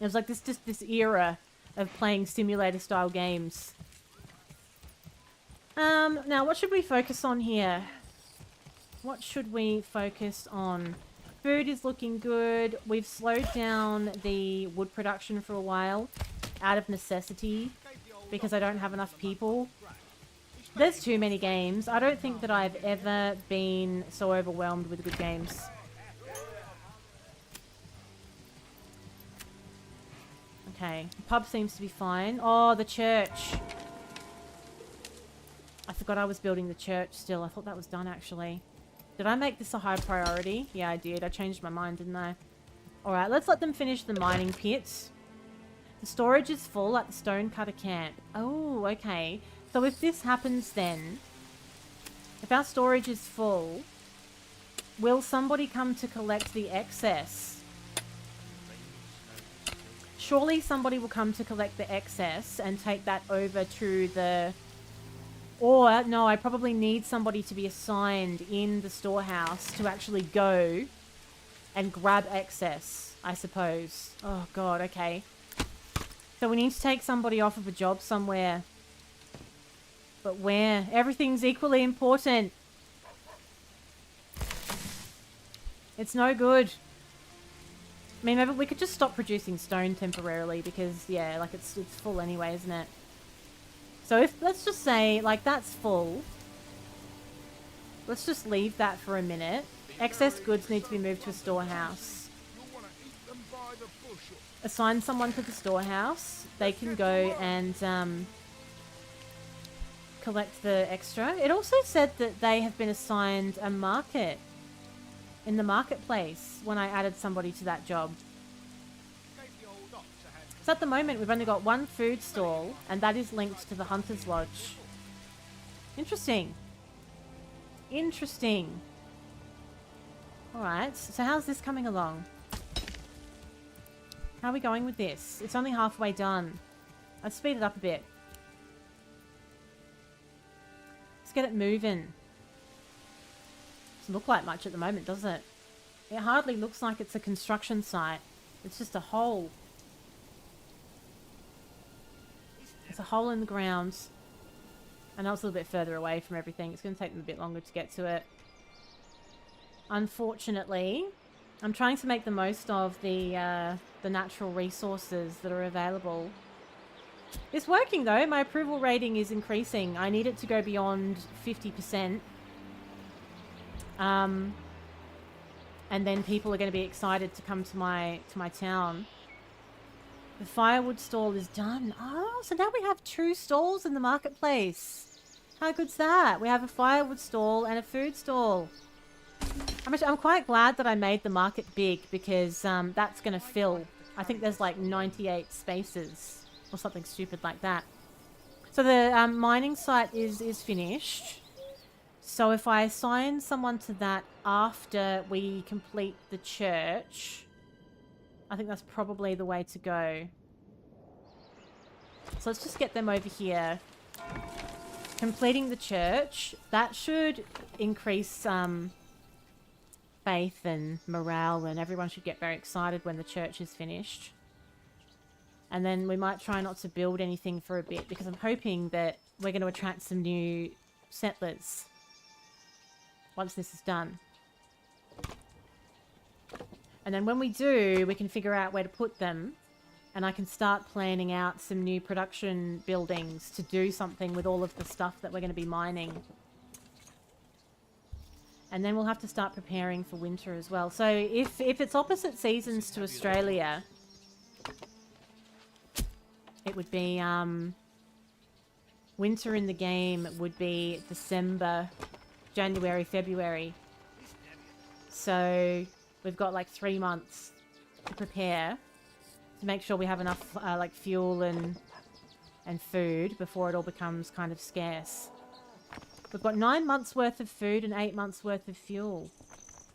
It was like this era of playing simulator-style games. Now, what should we focus on here? What should we focus on? Food is looking good. We've slowed down the wood production for a while out of necessity because I don't have enough people. There's too many games. I don't think that I've ever been so overwhelmed with good games. Okay, the pub seems to be fine. Oh, the church. I forgot I was building the church still. I thought that was done, actually. Did I make this a high priority? Yeah, I did. I changed my mind, didn't I? Alright, let's let them finish the mining pits. The storage is full at the stonecutter camp. Oh, okay. So if this happens then, if our storage is full, will somebody come to collect the excess? Surely somebody will come to collect the excess and take that over to the... Or, no, I probably need somebody to be assigned in the storehouse to actually go and grab excess, I suppose. Oh, God, okay. So we need to take somebody off of a job somewhere. But where? Everything's equally important. It's no good. I mean, maybe we could just stop producing stone temporarily because, yeah, like it's full anyway, isn't it? So if, let's just say, like, that's full. Let's just leave that for a minute. Excess goods need to be moved to a storehouse. Assign someone to the storehouse. They can go and collect the extra. It also said that they have been assigned a market in the marketplace when I added somebody to that job. So at the moment, we've only got one food stall, and that is linked to the Hunter's Lodge. Interesting. Interesting. Alright, so how's this coming along? How are we going with this? It's only halfway done. Let's speed it up a bit. Let's get it moving. Doesn't look like much at the moment, does it? It hardly looks like it's a construction site. It's just a hole. It's a hole in the ground. I know it's a little bit further away from everything. It's going to take them a bit longer to get to it. Unfortunately, I'm trying to make the most of the natural resources that are available. It's working though. My approval rating is increasing. I need it to go beyond 50%. And then people are going to be excited to come to my town. The firewood stall is done. Oh, so now we have 2 stalls in the marketplace. How good's that? We have a firewood stall and a food stall. I'm quite glad that I made the market big because that's going to fill. I think there's like 98 spaces or something stupid like that. So the mining site is finished. So if I assign someone to that after we complete the church, I think that's probably the way to go. So let's just get them over here. Completing the church. That should increase faith and morale, and everyone should get very excited when the church is finished. And then we might try not to build anything for a bit because I'm hoping that we're going to attract some new settlers once this is done. And then when we do, we can figure out where to put them. And I can start planning out some new production buildings to do something with all of the stuff that we're going to be mining. And then we'll have to start preparing for winter as well. So if it's opposite seasons to Australia, it would be winter in the game would be December, January, February. So we've got like 3 months to prepare to make sure we have enough like fuel and food before it all becomes kind of scarce. We've got 9 months worth of food and 8 months worth of fuel.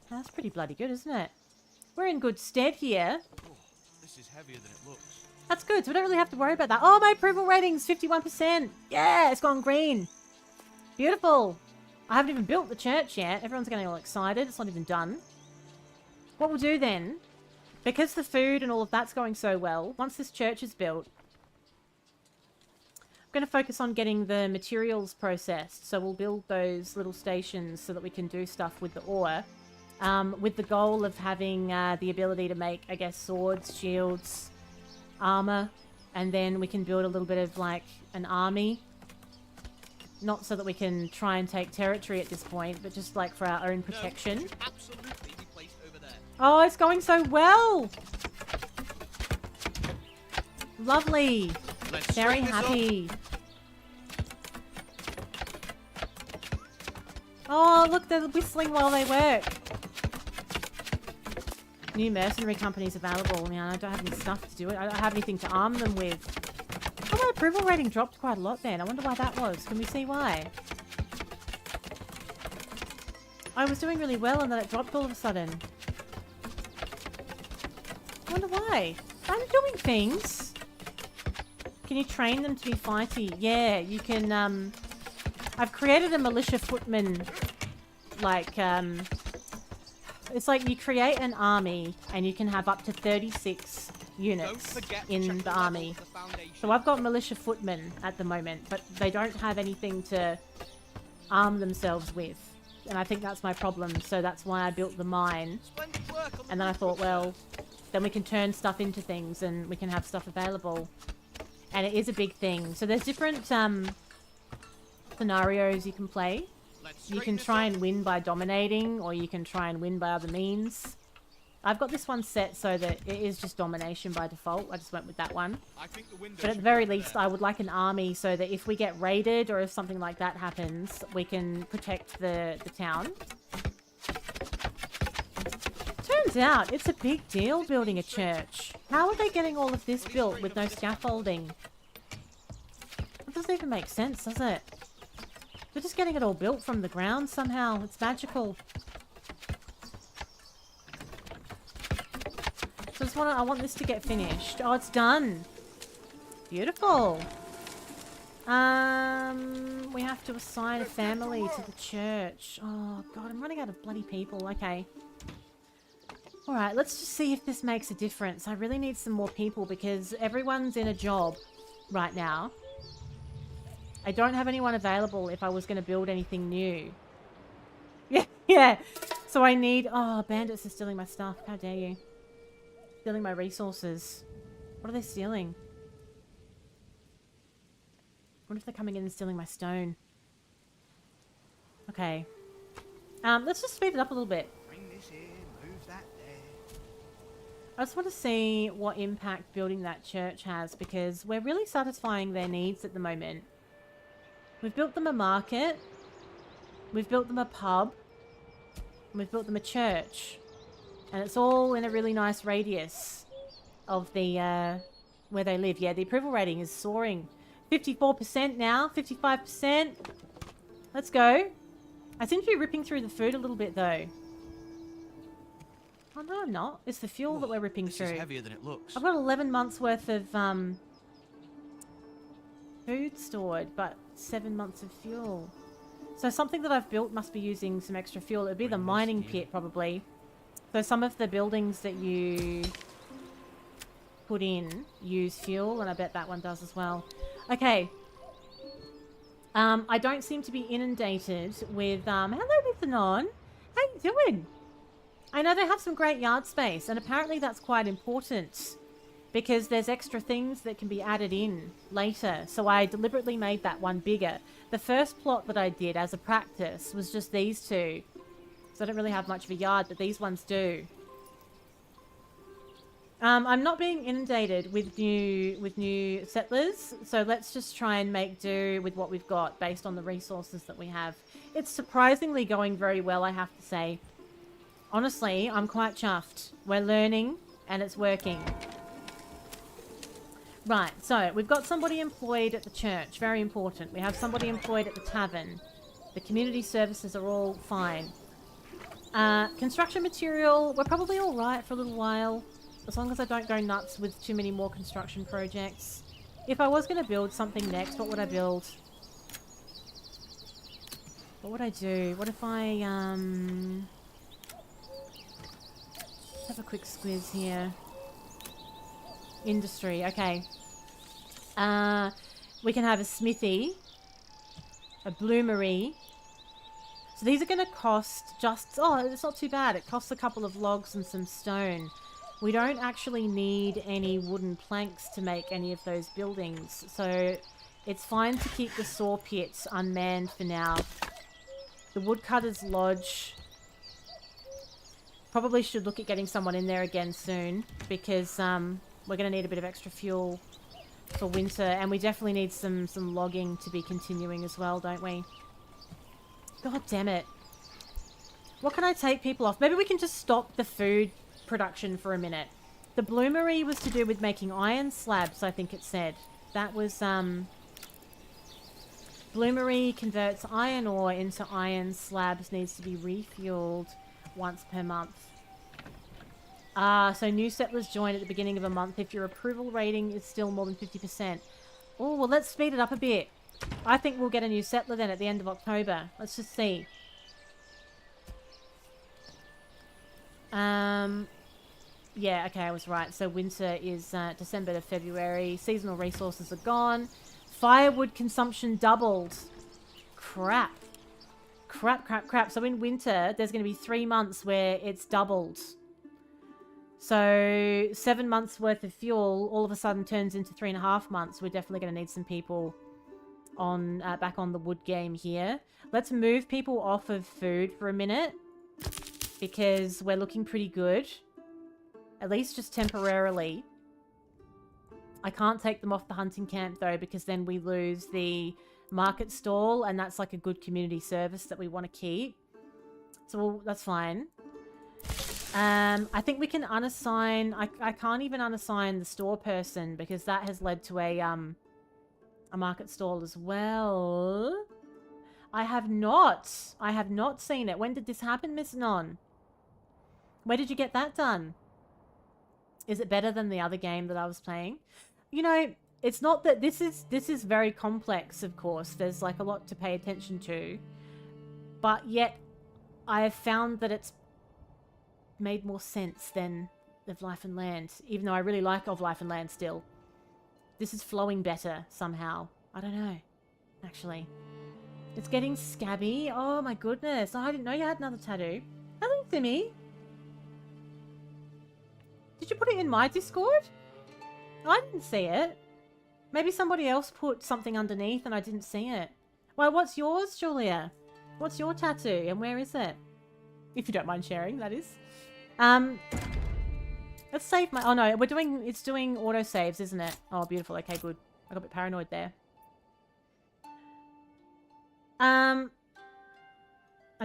That's pretty bloody good, isn't it? We're in good stead here. Oh, this is heavier than it looks. That's good, so we don't really have to worry about that. Oh, my approval rating's 51%. Yeah, it's gone green. Beautiful. I haven't even built the church yet. Everyone's getting all excited. It's not even done. What we'll do then, because the food and all of that's going so well, once this church is built, I'm going to focus on getting the materials processed. So we'll build those little stations so that we can do stuff with the ore. With the goal of having the ability to make, I guess, swords, shields, armor, and then we can build a little bit of, like, an army. Not so that we can try and take territory at this point, but just, like, for our own protection. No, it should absolutely be placed over there. Oh, it's going so well! Lovely! Let's Very straighten this up. happy. Oh, look, they're whistling while they work. New mercenary companies available. Now, I don't have any stuff to do it. I don't have anything to arm them with. Oh, my approval rating dropped quite a lot then. I wonder why that was. Can we see why? I was doing really well and then it dropped all of a sudden. I wonder why. I'm doing things. Can you train them to be fighty? Yeah, you can, I've created a militia footman, like, it's like you create an army and you can have up to 36 Don't units forget to in check the level army. of the foundation. So I've got militia footmen at the moment, but they don't have anything to arm themselves with. And I think that's my problem, so that's why I built the mine. Splendid work on the And then I roof, thought, good well, sir. then we can turn stuff into things and we can have stuff available. And it is a big thing. So there's different scenarios you can play. Let's You straighten can this try up. and win by dominating, or you can try and win by other means. I've got this one set so that it is just domination by default. I just went with that one. I think the window But at should the be very over least, there. I would like an army so that if we get raided or if something like that happens, we can protect the town. Turns out, it's a big deal building a church. How are they getting all of this built with no scaffolding? That doesn't even make sense, does it? They're just getting it all built from the ground somehow. It's magical. So I want this to get finished. Oh, it's done. Beautiful. We have to assign a family to the church. Oh, God, I'm running out of bloody people. Okay. Alright, let's just see if this makes a difference. I really need some more people because everyone's in a job right now. I don't have anyone available if I was going to build anything new. Yeah, yeah. So I need... Oh, bandits are stealing my stuff. How dare you. Stealing my resources. What are they stealing? What if they're coming in and stealing my stone? Okay. Let's just speed it up a little bit. Bring this in, move that there. I just want to see what impact building that church has because we're really satisfying their needs at the moment. We've built them a market. We've built them a pub. And we've built them a church. And it's all in a really nice radius of the where they live. Yeah, the approval rating is soaring. 54% now, 55%. Let's go. I seem to be ripping through the food a little bit though. Oh no, I'm not. It's the fuel that we're ripping This through. is heavier than it looks. I've got 11 months worth of food stored, but 7 months of fuel. So something that I've built must be using some extra fuel. It would be the Bring this mining here. pit probably. So some of the buildings that you put in use fuel, and I bet that one does as well. Okay. I don't seem to be inundated with... hello, Mr. Non. How you doing? I know they have some great yard space, and apparently that's quite important. Because there's extra things that can be added in later. So I deliberately made that one bigger. The first plot that I did as a practice was just these two. So I don't really have much of a yard, but these ones do. I'm not being inundated with new settlers, so let's just try and make do with what we've got based on the resources that we have. It's surprisingly going very well, I have to say. Honestly, I'm quite chuffed. We're learning, and it's working. Right, so we've got somebody employed at the church. Very important. We have somebody employed at the tavern. The community services are all fine. Construction material, we're probably alright for a little while. As long as I don't go nuts with too many more construction projects. If I was going to build something next, what would I build? What would I do? What if I, let's have a quick squiz here. Industry, okay. We can have a smithy. A bloomery. So these are going to cost just... Oh, it's not too bad. It costs a couple of logs and some stone. We don't actually need any wooden planks to make any of those buildings. So it's fine to keep the saw pits unmanned for now. The woodcutter's lodge. Probably should look at getting someone in there again soon. Because we're going to need a bit of extra fuel for winter. And we definitely need some logging to be continuing as well, don't we? God damn it. What can I take people off? Maybe we can just stop the food production for a minute. The bloomery was to do with making iron slabs, I think it said. That was, bloomery converts iron ore into iron slabs, needs to be refueled once per month. So new settlers join at the beginning of a month if your approval rating is still more than 50%. Oh, well, let's speed it up a bit. I think we'll get a new settler then at the end of October. Let's just see. Yeah, okay, I was right. So winter is December to February. Seasonal resources are gone. Firewood consumption doubled. Crap. Crap, crap, crap. So in winter, there's going to be 3 months where it's doubled. So 7 months worth of fuel all of a sudden turns into 3.5 months. We're definitely going to need some people on back on the wood game here. Let's move people off of food for a minute because we're looking pretty good. At least just temporarily. I can't take them off the hunting camp though because then we lose the market stall and that's like a good community service that we want to keep. So that's fine. I think we can unassign... I can't even unassign the store person because that has led to a market stall as well. I have not seen it. When did this happen, Miss Non? Where did you get that done? Is it better than the other game that I was playing? You know, it's not that this is very complex, of course. There's like a lot to pay attention to. But yet, I have found that it's made more sense than Of Life and Land. Even though I really like Of Life and Land still. This is flowing better somehow. I don't know, actually. It's getting scabby. Oh my goodness. Oh, I didn't know you had another tattoo. Hello, Timmy. Did you put it in my Discord? I didn't see it. Maybe somebody else put something underneath and I didn't see it. Well, what's yours, Julia? What's your tattoo and where is it? If you don't mind sharing, that is. Let's save my... Oh no, it's doing autosaves, isn't it? Oh, beautiful. Okay, good. I got a bit paranoid there. I'm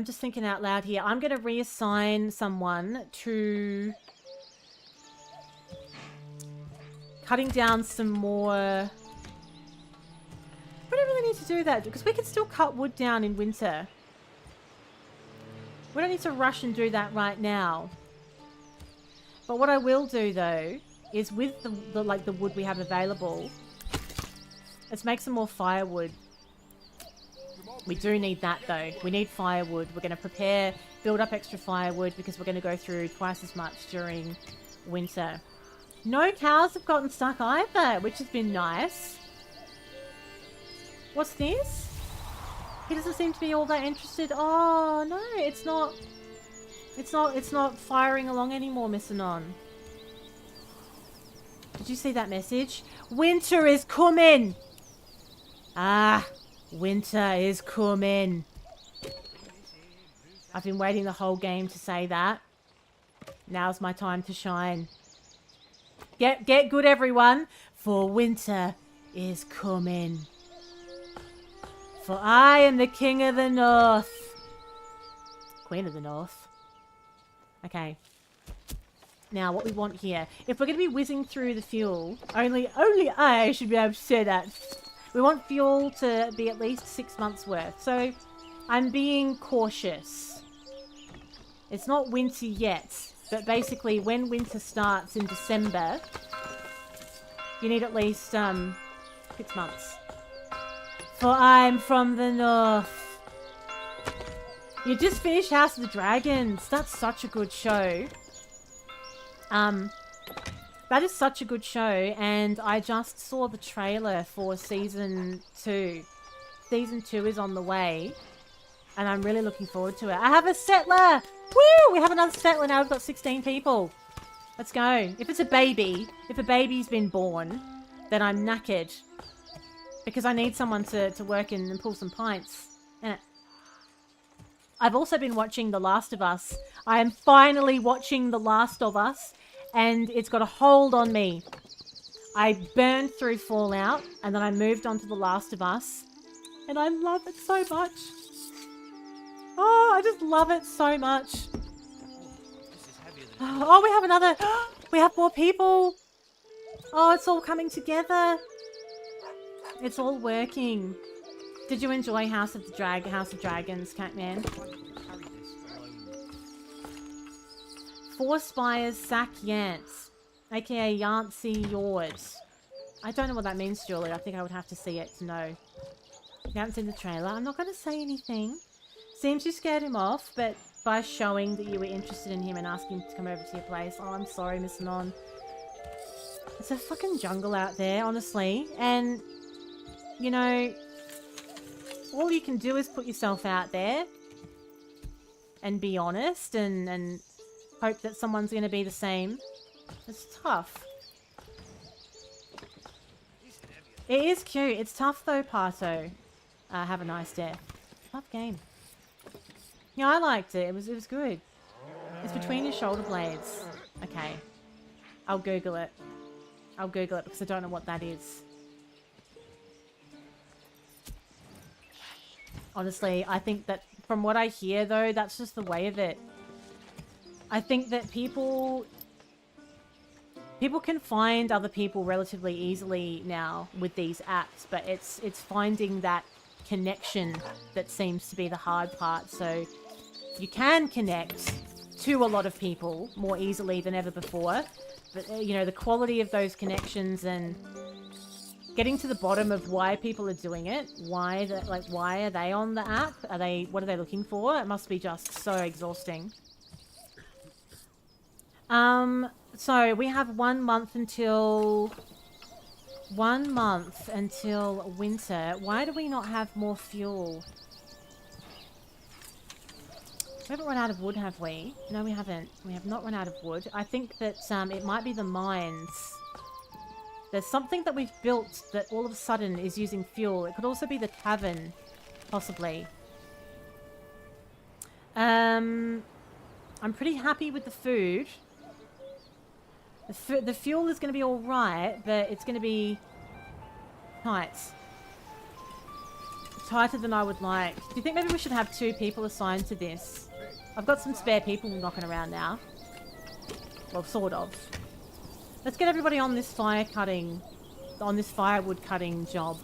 just thinking out loud here. I'm going to reassign someone to... cutting down some more... We don't really need to do that because we can still cut wood down in winter. We don't need to rush and do that right now. But what I will do though is with the wood we have available, let's make some more firewood. We do need that though. We need firewood. We're going to build up extra firewood because we're going to go through twice as much during winter. No cows have gotten stuck either, which has been nice. What's this? He doesn't seem to be all that interested. Oh no, it's not firing along anymore, Miss Anon. Did you see that message? Winter is coming! Ah, winter is coming. I've been waiting the whole game to say that. Now's my time to shine. Get good, everyone, for winter is coming. For I am the King of the North. Queen of the North. Okay. Now, what we want here. If we're going to be whizzing through the fuel, only I should be able to say that. We want fuel to be at least 6 months worth. So, I'm being cautious. It's not winter yet, but basically when winter starts in December, you need at least 6 months. For I'm from the north. You just finished House of the Dragons. That's such a good show. That is such a good show, and I just saw the trailer for season 2. Season 2 is on the way, and I'm really looking forward to it. I have a settler! Woo! We have another settler now. We've got 16 people. Let's go. If it's a baby, if a baby's been born, then I'm knackered. Because I need someone to work in and pull some pints. I've also been watching The Last of Us. I am finally watching The Last of Us, and it's got a hold on me. I burned through Fallout, and then I moved on to The Last of Us, and I love it so much. Oh, I just love it so much. This is heavier than it looks. Oh, we have another. We have more people. Oh, it's all coming together. It's all working. Did you enjoy House of Dragons, Catman? Carry this alone. 4 Spires Sack Yance, aka Yancey Yords. I don't know what that means, Julie. I think I would have to see it to know. You haven't seen the trailer. I'm not going to say anything. Seems you scared him off, but by showing that you were interested in him and asking him to come over to your place. Oh, I'm sorry, Miss Non. It's a fucking jungle out there, honestly. And, you know, all you can do is put yourself out there and be honest and hope that someone's going to be the same. It's tough. It is cute. It's tough though, Pato. Have a nice day. Tough game. Yeah, I liked it. It was good. It's between your shoulder blades. Okay. I'll Google it. I'll Google it because I don't know what that is. Honestly, I think that from what I hear though, that's just the way of it. I think that people can find other people relatively easily now with these apps, but it's finding that connection that seems to be the hard part. So you can connect to a lot of people more easily than ever before, but you know, the quality of those connections and getting to the bottom of why people are doing it, why are they on the app? What are they looking for? It must be just so exhausting. So we have 1 month until winter. Why do we not have more fuel? We haven't run out of wood, have we? No, we haven't. We have not run out of wood. I think that it might be the mines. There's something that we've built that all of a sudden is using fuel. It could also be the cavern, possibly. I'm pretty happy with the food. The fuel is going to be alright, but it's going to be tight. Tighter than I would like. Do you think maybe we should have 2 people assigned to this? I've got some spare people knocking around now. Well, sort of. Let's get everybody on this firewood cutting job.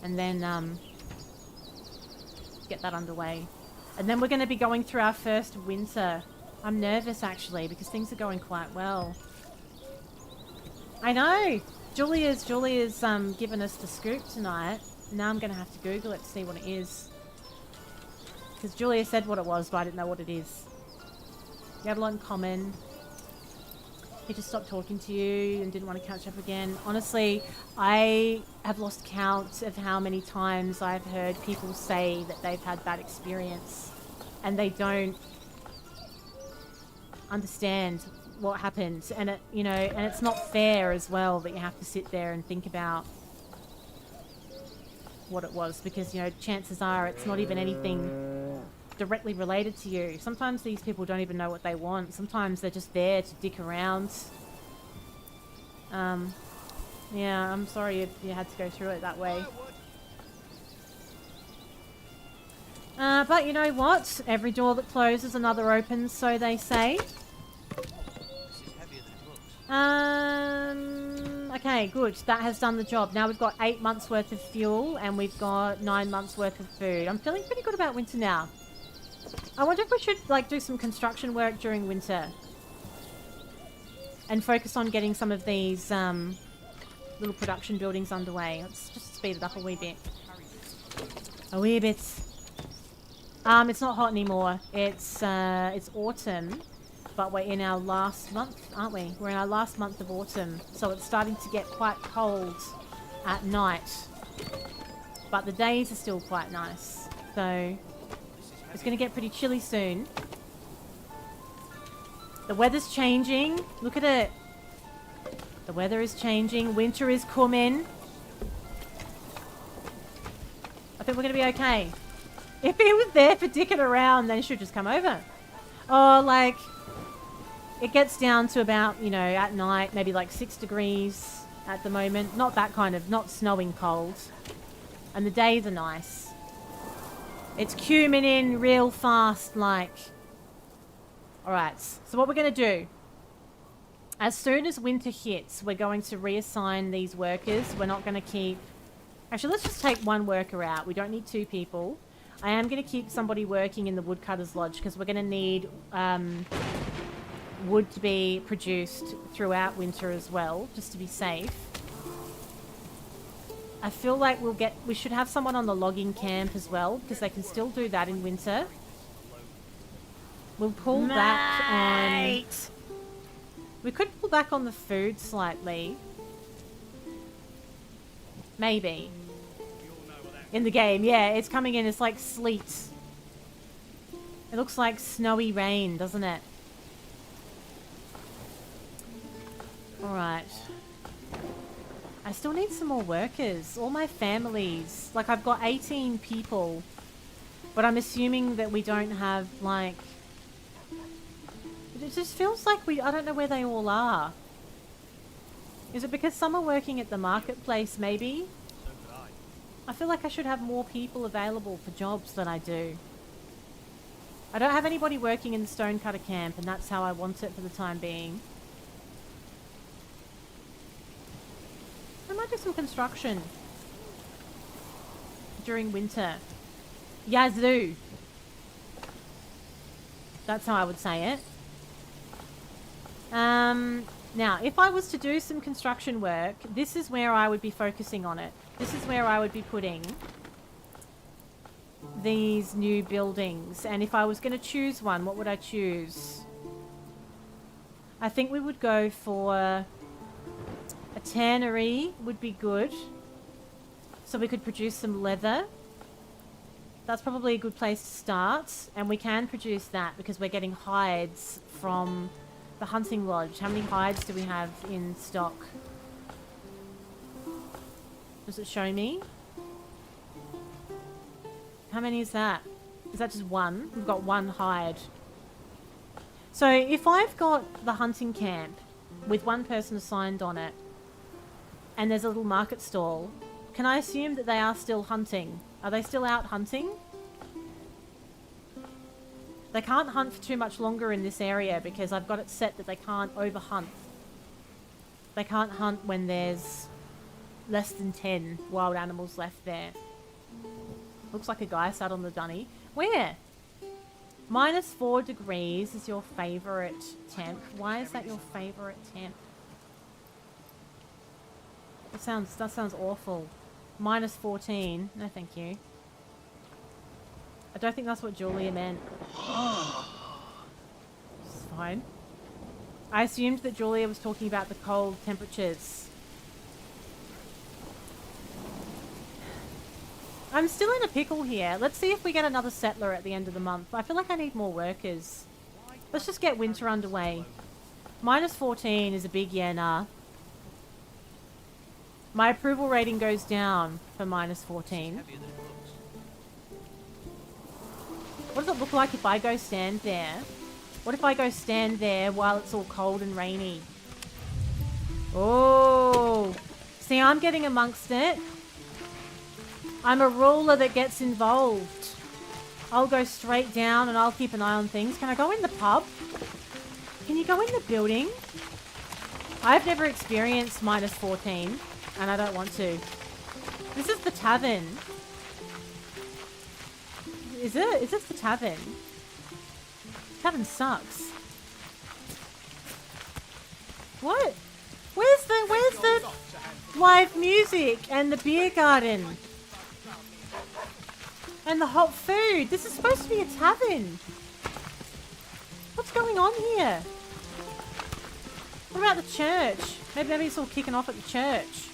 And then, get that underway. And then we're going to be going through our first winter. I'm nervous, actually, because things are going quite well. I know! Julia's given us the scoop tonight. Now I'm going to have to Google it to see what it is. Because Julia said what it was, but I didn't know what it is. We have a lot in common. He just stopped talking to you and didn't want to catch up again. Honestly, I have lost count of how many times I've heard people say that they've had that experience and they don't understand what happened. And it, you know, and it's not fair as well that you have to sit there and think about what it was, because, you know, chances are it's not even anything directly related to you. Sometimes these people don't even know what they want. Sometimes they're just there to dick around. Yeah, I'm sorry you had to go through it that way. But you know what? Every door that closes, another opens, so they say. This is heavier than it looks. Okay, good. That has done the job. Now we've got 8 months worth of fuel and we've got 9 months worth of food. I'm feeling pretty good about winter now. I wonder if we should like do some construction work during winter. And focus on getting some of these little production buildings underway. Let's just speed it up a wee bit. A wee bit. It's not hot anymore. It's autumn. But we're in our last month, aren't we? We're in our last month of autumn. So it's starting to get quite cold at night. But the days are still quite nice. So it's going to get pretty chilly soon. The weather's changing. Look at it. The weather is changing. Winter is coming. I think we're going to be okay. If he was there for dicking around, then he should just come over. Oh, like... It gets down to about, you know, at night, maybe like 6 degrees at the moment. Not that kind of, not snowing cold. And the days are nice. It's cuming in real fast, like... Alright, so what we're going to do, as soon as winter hits, we're going to reassign these workers. We're not going to keep... Actually, let's just take one worker out. We don't need 2 people. I am going to keep somebody working in the woodcutter's lodge because we're going to need wood to be produced throughout winter as well, just to be safe. I feel like we should have someone on the logging camp as well because they can still do that in winter. We'll pull back on... We could pull back on the food slightly. Maybe. In the game, yeah, it's coming in. It's like sleet. It looks like snowy rain, doesn't it? Alright. I still need some more workers. All my families. Like, I've got 18 people. But I'm assuming that we don't have, like... It just feels like I don't know where they all are. Is it because some are working at the marketplace, maybe? I feel like I should have more people available for jobs than I do. I don't have anybody working in the stonecutter camp, and that's how I want it for the time being. I might do some construction during winter. Yazoo! That's how I would say it. Now, if I was to do some construction work, this is where I would be focusing on it. This is where I would be putting these new buildings. And if I was going to choose one, what would I choose? I think we would go for a tannery would be good. So we could produce some leather. That's probably a good place to start. And we can produce that because we're getting hides from the hunting lodge. How many hides do we have in stock? Does it show me? How many is that? Is that just one? We've got 1 hide. So if I've got the hunting camp with 1 person assigned on it and there's a little market stall, can I assume that they are still hunting? Are they still out hunting? They can't hunt for too much longer in this area because I've got it set that they can't over-hunt. They can't hunt when there's less than 10 wild animals left there. Looks like a guy sat on the dunny. Where? -4 degrees is your favourite temp. Why is that your favourite temp? That sounds awful. -14. No, thank you. I don't think that's what Julia meant. It's fine. I assumed that Julia was talking about the cold temperatures. I'm still in a pickle here. Let's see if we get another settler at the end of the month. I feel like I need more workers. Let's just get winter underway. -14 is a big yeah, nah. My approval rating goes down for -14. What does it look like if I go stand there? What if I go stand there while it's all cold and rainy? Oh, see, I'm getting amongst it. I'm a ruler that gets involved. I'll go straight down and I'll keep an eye on things. Can I go in the pub? Can you go in the building? I've never experienced -14 and I don't want to. This is the tavern. Is this the tavern? tavern sucks. What? Where's the live music and the beer garden? And the hot food. This is supposed to be a tavern. What's going on here? What about the church? Maybe it's all kicking off at the church.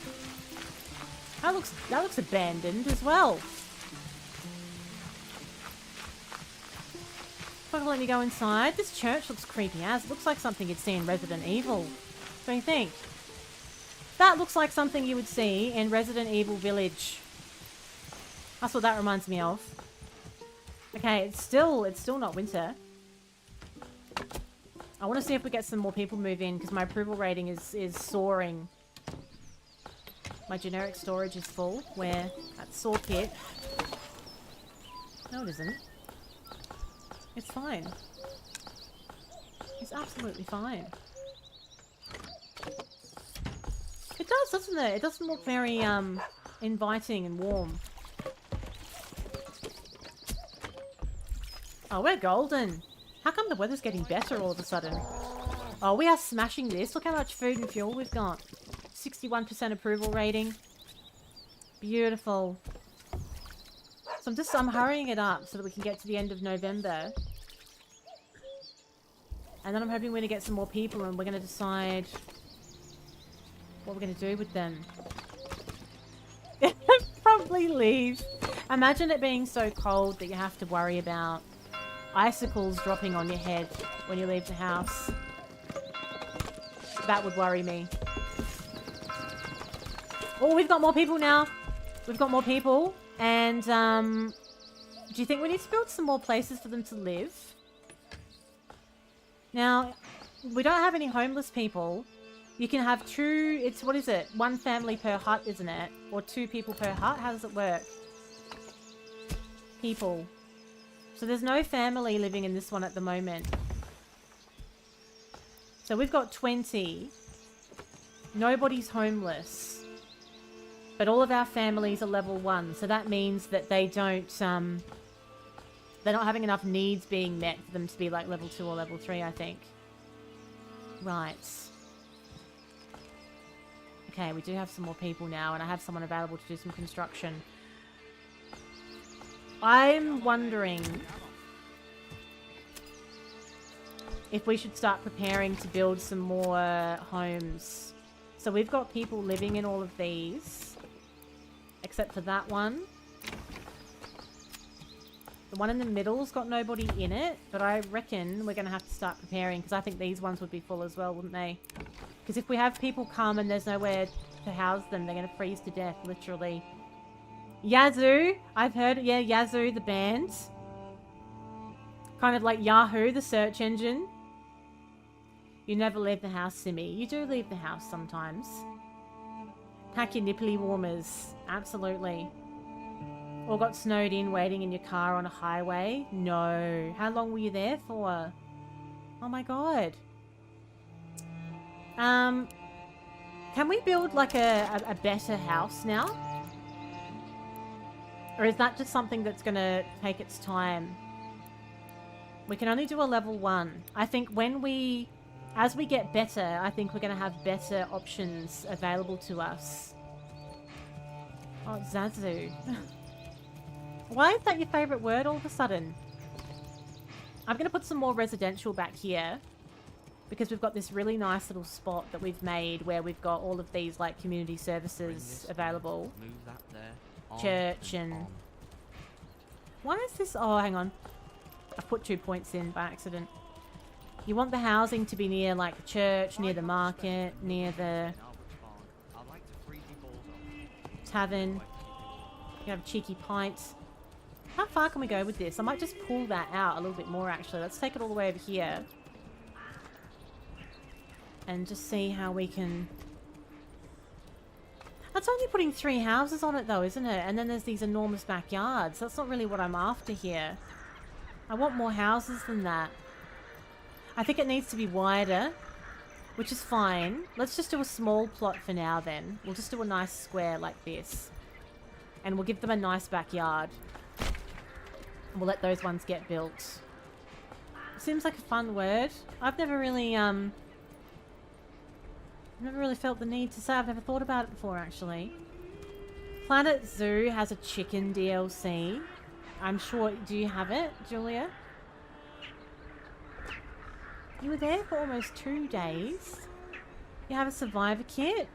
That looks abandoned as well. Not gonna let me go inside. This church looks creepy as. It looks like something you'd see in Resident Evil. Don't you think? That looks like something you would see in Resident Evil Village. That's what that reminds me of. Okay, it's still not winter. I want to see if we get some more people move in because my approval rating is soaring. My generic storage is full. Where? That's saw pit. No, it isn't. It's fine. It's absolutely fine. It does, doesn't it? It doesn't look very inviting and warm. Oh, we're golden. How come the weather's getting better all of a sudden? Oh, we are smashing this. Look how much food and fuel we've got. 61% approval rating. Beautiful. So I'm hurrying it up so that we can get to the end of November. And then I'm hoping we're going to get some more people and we're going to decide what we're going to do with them. Probably leave. Imagine it being so cold that you have to worry about icicles dropping on your head when you leave the house. That would worry me. Oh, we've got more people now. We've got more people. And, do you think we need to build some more places for them to live? Now, we don't have any homeless people. You can have what is it? One family per hut, isn't it? Or 2 people per hut? How does it work? People. So there's no family living in this one at the moment. So we've got 20. Nobody's homeless. But all of our families are level 1. So that means that they don't, they're not having enough needs being met for them to be like level 2 or level 3, I think. Right. Okay, we do have some more people now, and I have someone available to do some construction. I'm wondering if we should start preparing to build some more homes. So we've got people living in all of these, except for that one. The one in the middle's got nobody in it, but I reckon we're going to have to start preparing because I think these ones would be full as well, wouldn't they? Because if we have people come and there's nowhere to house them, they're going to freeze to death, literally. Yazoo! I've heard it, yeah, Yazoo, the band. Kind of like Yahoo, the search engine. You never leave the house, Simi. You do leave the house sometimes. Pack your nipply warmers. Absolutely. Or got snowed in waiting in your car on a highway? No. How long were you there for? Oh my god. Can we build like a better house now? Or is that just something that's gonna take its time? We can only do a level 1. I think as we get better, I think we're gonna have better options available to us. Oh, Zazu. Why is that your favourite word all of a sudden? I'm going to put some more residential back here. Because we've got this really nice little spot that we've made where we've got all of these like community services available. Move that there. Church and... Why is this... Oh, hang on. I've put 2 points in by accident. You want the housing to be near like the church, near the market, near the tavern. You can have cheeky pints. How far can we go with this? I might just pull that out a little bit more, actually. Let's take it all the way over here. And just see how we can... That's only putting 3 houses on it, though, isn't it? And then there's these enormous backyards. That's not really what I'm after here. I want more houses than that. I think it needs to be wider, which is fine. Let's just do a small plot for now, then. We'll just do a nice square like this. And we'll give them a nice backyard. We'll let those ones get built. Seems like a fun word. I've never really felt the need to say. I've never thought about it before, actually. Planet Zoo has a chicken DLC. I'm sure. Do you have it, Julia? You were there for almost 2 days. You have a survivor kit?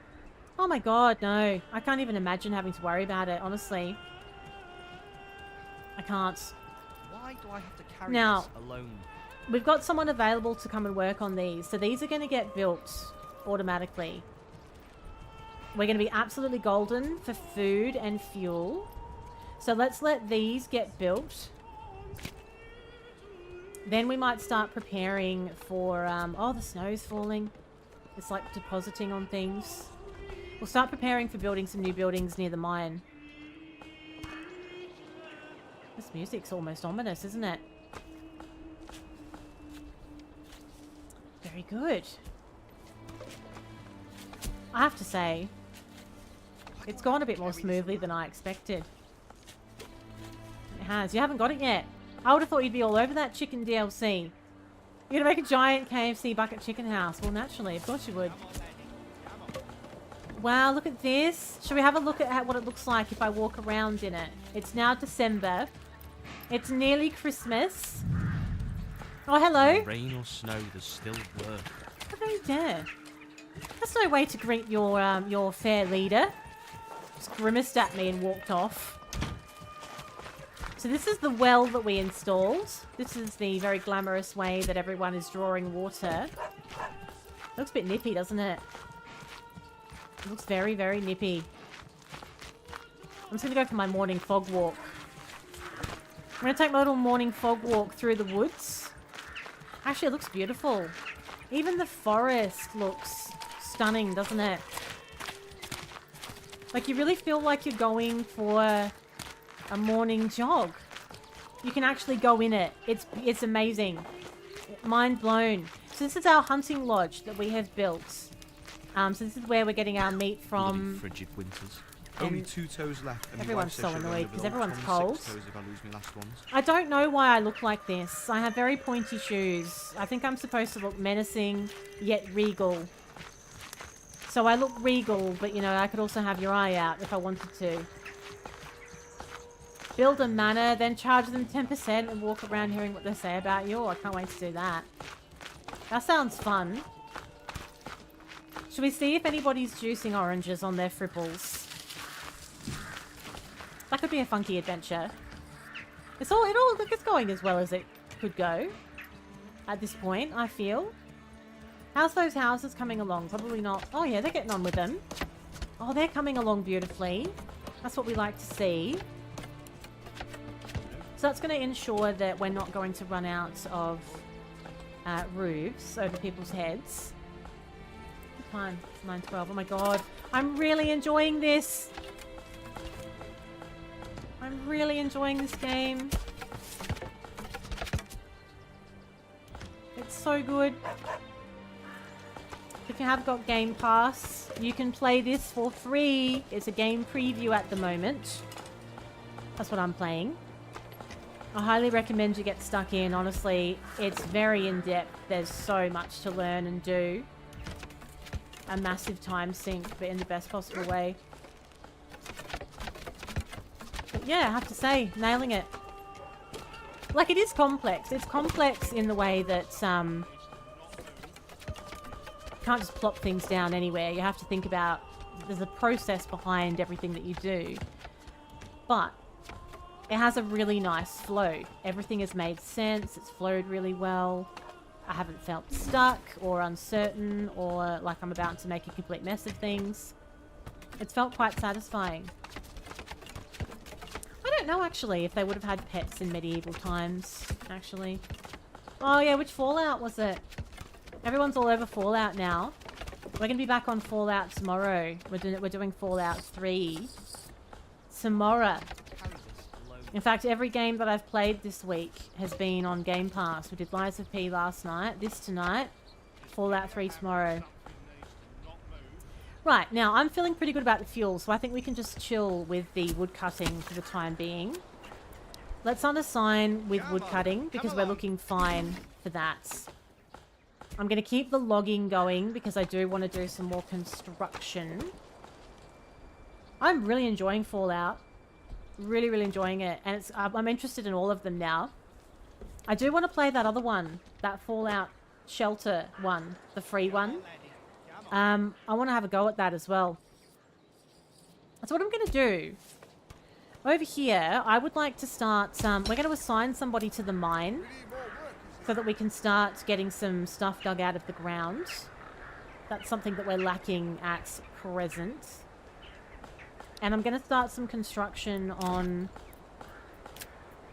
Oh my god, no. I can't even imagine having to worry about it, honestly. I can't. Why do I have to carry Now, this alone? we've got someone available to come and work on these. So these are going to get built automatically. We're going to be absolutely golden for food and fuel. So let's let these get built. Then we might start preparing for... oh, the snow's falling. It's like depositing on things. We'll start preparing for building some new buildings near the mine. This music's almost ominous, isn't it? Very good. I have to say, it's gone a bit more smoothly than I expected. It has. You haven't got it yet. I would have thought you'd be all over that chicken DLC. You're going to make a giant KFC bucket chicken house. Well, naturally, of course you would. Wow, look at this. Should we have a look at what it looks like if I walk around in it? It's now December. It's nearly Christmas. Oh, hello. Rain or snow, there's still work. How very dare. That's no way to greet your fair leader. Just grimaced at me and walked off. So this is the well that we installed. This is the very glamorous way that everyone is drawing water. Looks a bit nippy, doesn't it? It looks very, very nippy. I'm just going to go for my morning fog walk. I'm going to take my little morning fog walk through the woods. Actually, it looks beautiful. Even the forest looks stunning, doesn't it? Like, you really feel like you're going for a morning jog. You can actually go in it. It's amazing. Mind blown. So this is our hunting lodge that we have built. So this is where we're getting our meat from. Bloody frigid winters. Only 2 toes left. And Everyone's so annoyed because everyone's 26 cold. toes if I lose my last ones. I don't know why I look like this. I have very pointy shoes. I think I'm supposed to look menacing, yet regal. So I look regal, but you know, I could also have your eye out if I wanted to. Build a manor, then charge them 10% and walk around hearing what they say about you. I can't wait to do that. That sounds fun. Should we see if anybody's juicing oranges on their fripples? That could be a funky adventure. It all it's going as well as it could go. At this point, I feel. How's those houses coming along? Probably not. Oh yeah, they're getting on with them. Oh, they're coming along beautifully. That's what we like to see. So that's going to ensure that we're not going to run out of roofs over people's heads. Time 9:12. Oh my god, I'm really enjoying this. I'm really enjoying this game. It's so good. If you have got Game Pass, you can play this for free. It's a game preview at the moment. That's what I'm playing. I highly recommend you get stuck in. Honestly, it's very in-depth. There's so much to learn and do. A massive time sink, but in the best possible way. But yeah, I have to say, nailing it. Like, it is complex. It's complex in the way that, you can't just plop things down anywhere. You have to think about, there's a process behind everything that you do. But it has a really nice flow. Everything has made sense. It's flowed really well. I haven't felt stuck or uncertain or like I'm about to make a complete mess of things. It's felt quite satisfying. I don't know, actually, if they would have had pets in medieval times, actually. Oh, yeah, which Fallout was it? Everyone's all over Fallout now. We're going to be back on Fallout tomorrow. We're doing Fallout 3 tomorrow. In fact, every game that I've played this week has been on Game Pass. We did Lies of P last night, this tonight, Fallout 3 tomorrow. Right, now I'm feeling pretty good about the fuel, so I think we can just chill with the wood cutting for the time being. Let's unassign with wood cutting because we're looking fine for that. I'm going to keep the logging going because I do want to do some more construction. I'm really enjoying Fallout. Really, really enjoying it. And I'm interested in all of them now. I do want to play that other one. That Fallout Shelter one. The free one. I want to have a go at that as well. That's what I'm going to do. Over here, I would like to start... we're going to assign somebody to the mine so that we can start getting some stuff dug out of the ground. That's something that we're lacking at present. And I'm going to start some construction on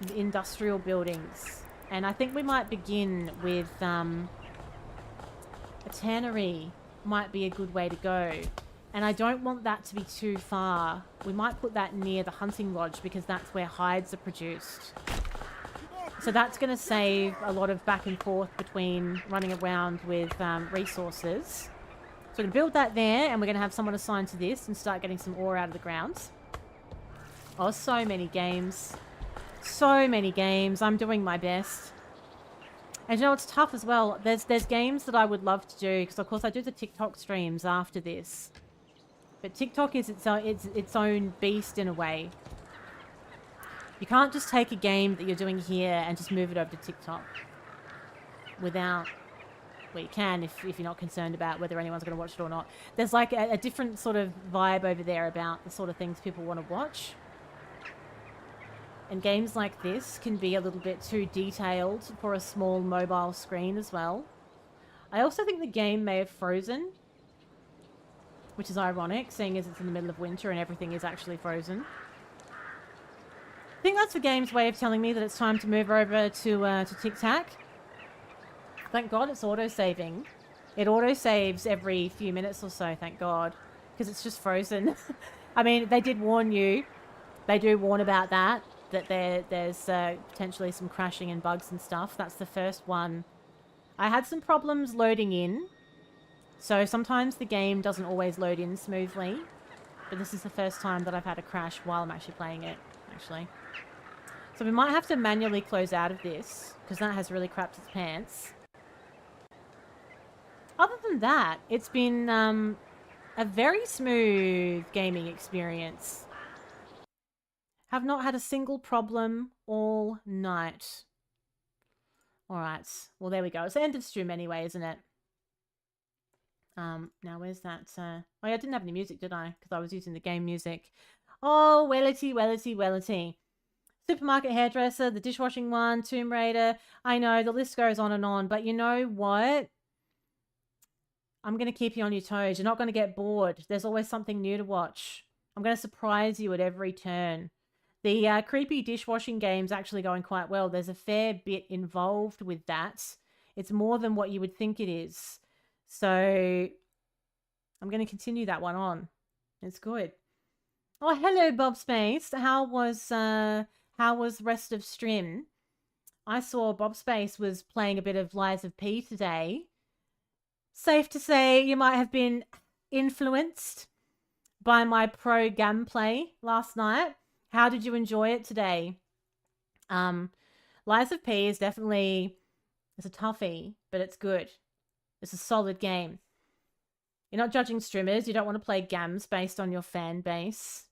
the industrial buildings. And I think we might begin with a tannery might be a good way to go. And I don't want that to be too far. We might put that near the hunting lodge because that's where hides are produced. So that's going to save a lot of back and forth between running around with resources. So we're going to build that there, and we're going to have someone assigned to this and start getting some ore out of the ground. Oh, so many games. So many games. I'm doing my best. And you know, it's tough as well. There's games that I would love to do, because of course I do the TikTok streams after this. But TikTok is its own beast in a way. You can't just take a game that you're doing here and just move it over to TikTok. Without... Well, you can if you're not concerned about whether anyone's going to watch it or not. There's like a different sort of vibe over there about the sort of things people want to watch. And games like this can be a little bit too detailed for a small mobile screen as well. I also think the game may have frozen. Which is ironic, seeing as it's in the middle of winter and everything is actually frozen. I think that's the game's way of telling me that it's time to move over to Tic Tac. Thank God it's auto-saving. It auto-saves every few minutes or so, thank God. Because it's just frozen. I mean, they did warn you. They do warn about that. That there's potentially some crashing and bugs and stuff. That's the first one. I had some problems loading in. So sometimes the game doesn't always load in smoothly. But this is the first time that I've had a crash while I'm actually playing it, actually. So we might have to manually close out of this, because that has really crapped its pants. Other than that, it's been a very smooth gaming experience. Have not had a single problem all night. Alright, well there we go. It's the end of stream anyway, isn't it? Now where's that? Oh yeah, I didn't have any music, did I? Because I was using the game music. Oh, wellity, wellity, wellity. Supermarket hairdresser, the dishwashing one, Tomb Raider. I know, the list goes on and on. But you know what? I'm going to keep you on your toes. You're not going to get bored. There's always something new to watch. I'm going to surprise you at every turn. The creepy dishwashing game's actually going quite well. There's a fair bit involved with that. It's more than what you would think it is. So I'm going to continue that one on. It's good. Oh, hello, Bob Space. How was rest of stream? I saw Bob Space was playing a bit of Lies of P today. Safe to say you might have been influenced by my pro gameplay last night. How did you enjoy it today? Lies of P is definitely... It's a toughie, but it's good. It's a solid game. You're not judging streamers. You don't want to play games based on your fan base.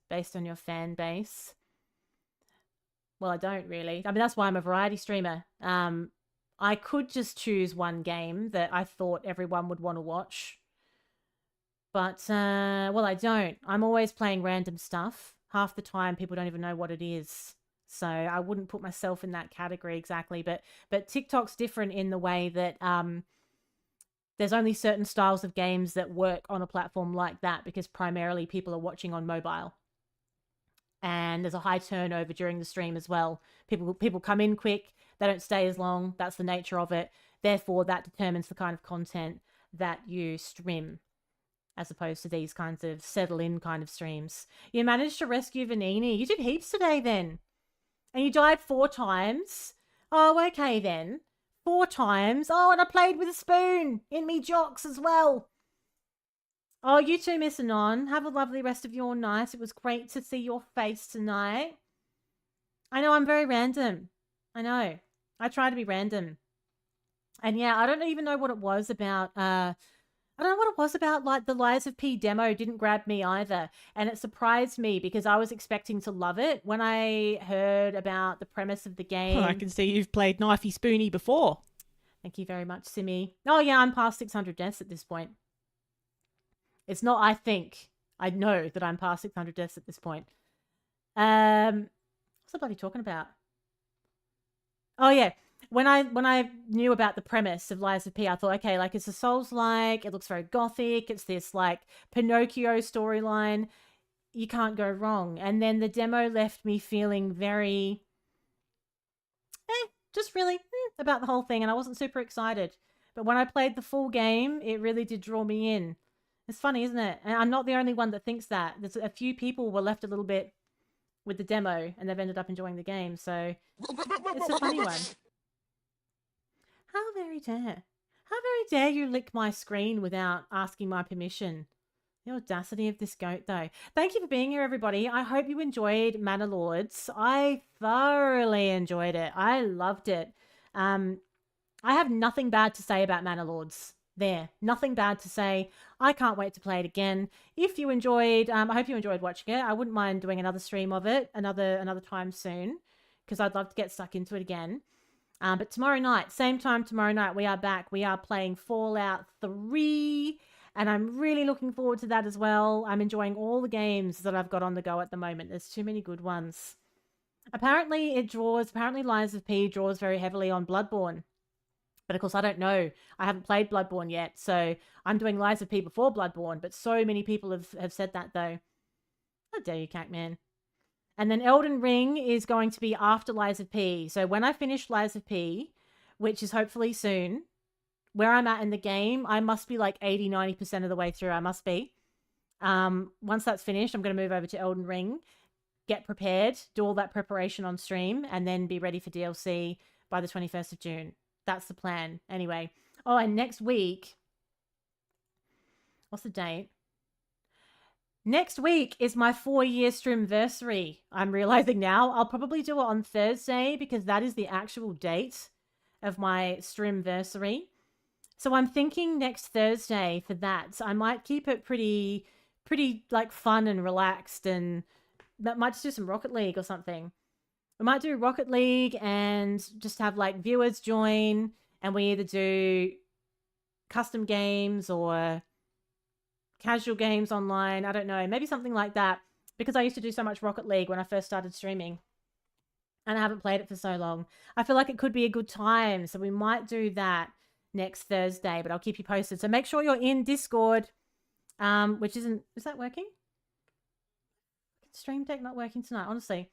Well, I don't really. I mean, that's why I'm a variety streamer. I could just choose one game that I thought everyone would want to watch. But, well, I don't. I'm always playing random stuff. Half the time, people don't even know what it is. So I wouldn't put myself in that category exactly. But TikTok's different in the way that there's only certain styles of games that work on a platform like that because primarily people are watching on mobile. And there's a high turnover during the stream as well. People come in quick. They don't stay as long. That's the nature of it. Therefore, that determines the kind of content that you stream, as opposed to these kinds of settle-in kind of streams. You managed to rescue Vanini. You did heaps today then. And you died 4 times. Oh, okay then. 4 times. Oh, and I played with a spoon in me jocks as well. Oh, you too, Miss Anon. Have a lovely rest of your night. It was great to see your face tonight. I know I'm very random. I know. I try to be random. And yeah, I don't even know what it was about. I don't know what it was about. Like the Lies of P demo didn't grab me either, and it surprised me because I was expecting to love it when I heard about the premise of the game. I can see you've played Knifey Spoony before. Thank you very much, Simi. Oh yeah, I'm past 600 deaths at this point. It's not. I think I know that I'm past 600 deaths at this point. What's the bloody talking about? Oh yeah. When I knew about the premise of Lies of P, I thought, okay, like it's a Souls-like, it looks very gothic, it's this like Pinocchio storyline. You can't go wrong. And then the demo left me feeling very just really about the whole thing, and I wasn't super excited. But when I played the full game, it really did draw me in. It's funny, isn't it? And I'm not the only one that thinks that. There's a few people were left a little bit with the demo, and they've ended up enjoying the game, so it's a funny one. How very dare. How very dare you lick my screen without asking my permission. The audacity of this goat, though. Thank you for being here, everybody. I hope you enjoyed Manor Lords. I thoroughly enjoyed it. I loved it. I have nothing bad to say about Manor Lords. There. Nothing bad to say. I can't wait to play it again. If you enjoyed, I hope you enjoyed watching it. I wouldn't mind doing another stream of it another time soon, because I'd love to get stuck into it again. But tomorrow night, same time tomorrow night, we are back. We are playing Fallout 3, and I'm really looking forward to that as well. I'm enjoying all the games that I've got on the go at the moment. There's too many good ones. Apparently Lies of P draws very heavily on Bloodborne. But of course, I don't know. I haven't played Bloodborne yet, so I'm doing Lies of P before Bloodborne, but so many people have said that, though. How dare you, Cacman. And then Elden Ring is going to be after Lies of P. So when I finish Lies of P, which is hopefully soon, where I'm at in the game, I must be like 80-90% of the way through. I must be. Once that's finished, I'm going to move over to Elden Ring, get prepared, do all that preparation on stream, and then be ready for DLC by the 21st of June. That's the plan. Anyway. Oh, and next week... What's the date? Next week is my 4-year streamversary. I'm realizing now. I'll probably do it on Thursday because that is the actual date of my streamversary. So I'm thinking next Thursday for that. So I might keep it pretty like fun and relaxed, and that might just do some Rocket League or something. We might do Rocket League and just have like viewers join, and we either do custom games or casual games online. I don't know. Maybe something like that, because I used to do so much Rocket League when I first started streaming, and I haven't played it for so long. I feel like it could be a good time, so we might do that next Thursday, but I'll keep you posted. So make sure you're in Discord, which is that working? Stream Deck not working tonight, honestly.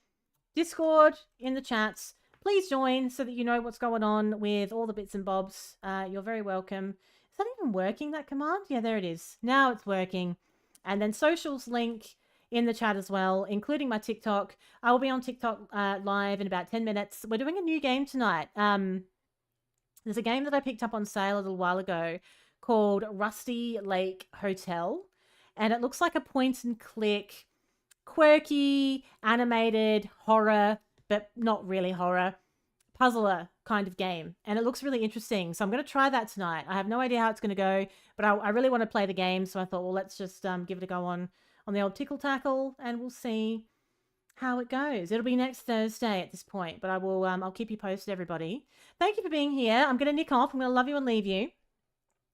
Discord in the chats. Please join so that you know what's going on with all the bits and bobs. You're very welcome. Is that even working, that command? Yeah, there it is. Now it's working. And then socials link in the chat as well, including my TikTok. I will be on TikTok live in about 10 minutes. We're doing a new game tonight. There's a game that I picked up on sale a little while ago called Rusty Lake Hotel. And it looks like a point and click, quirky, animated horror, but not really horror, puzzler kind of game. And it looks really interesting. So I'm going to try that tonight. I have no idea how it's going to go, but I really want to play the game. So I thought, well, let's just give it a go on the old Tickle Tackle, and we'll see how it goes. It'll be next Thursday at this point, but I'll keep you posted, everybody. Thank you for being here. I'm going to nick off. I'm going to love you and leave you.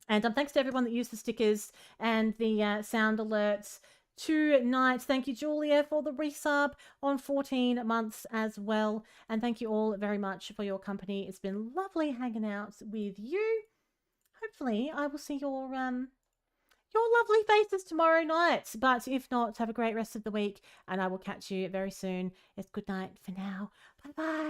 And thanks to everyone that used the stickers and the sound alerts tonight. Thank you, Julia, for the resub on 14 months as well. And thank you all very much for your company. It's been lovely hanging out with you. Hopefully, I will see your lovely faces tomorrow night. But if not, have a great rest of the week, and I will catch you very soon. It's good night for now. Bye-bye.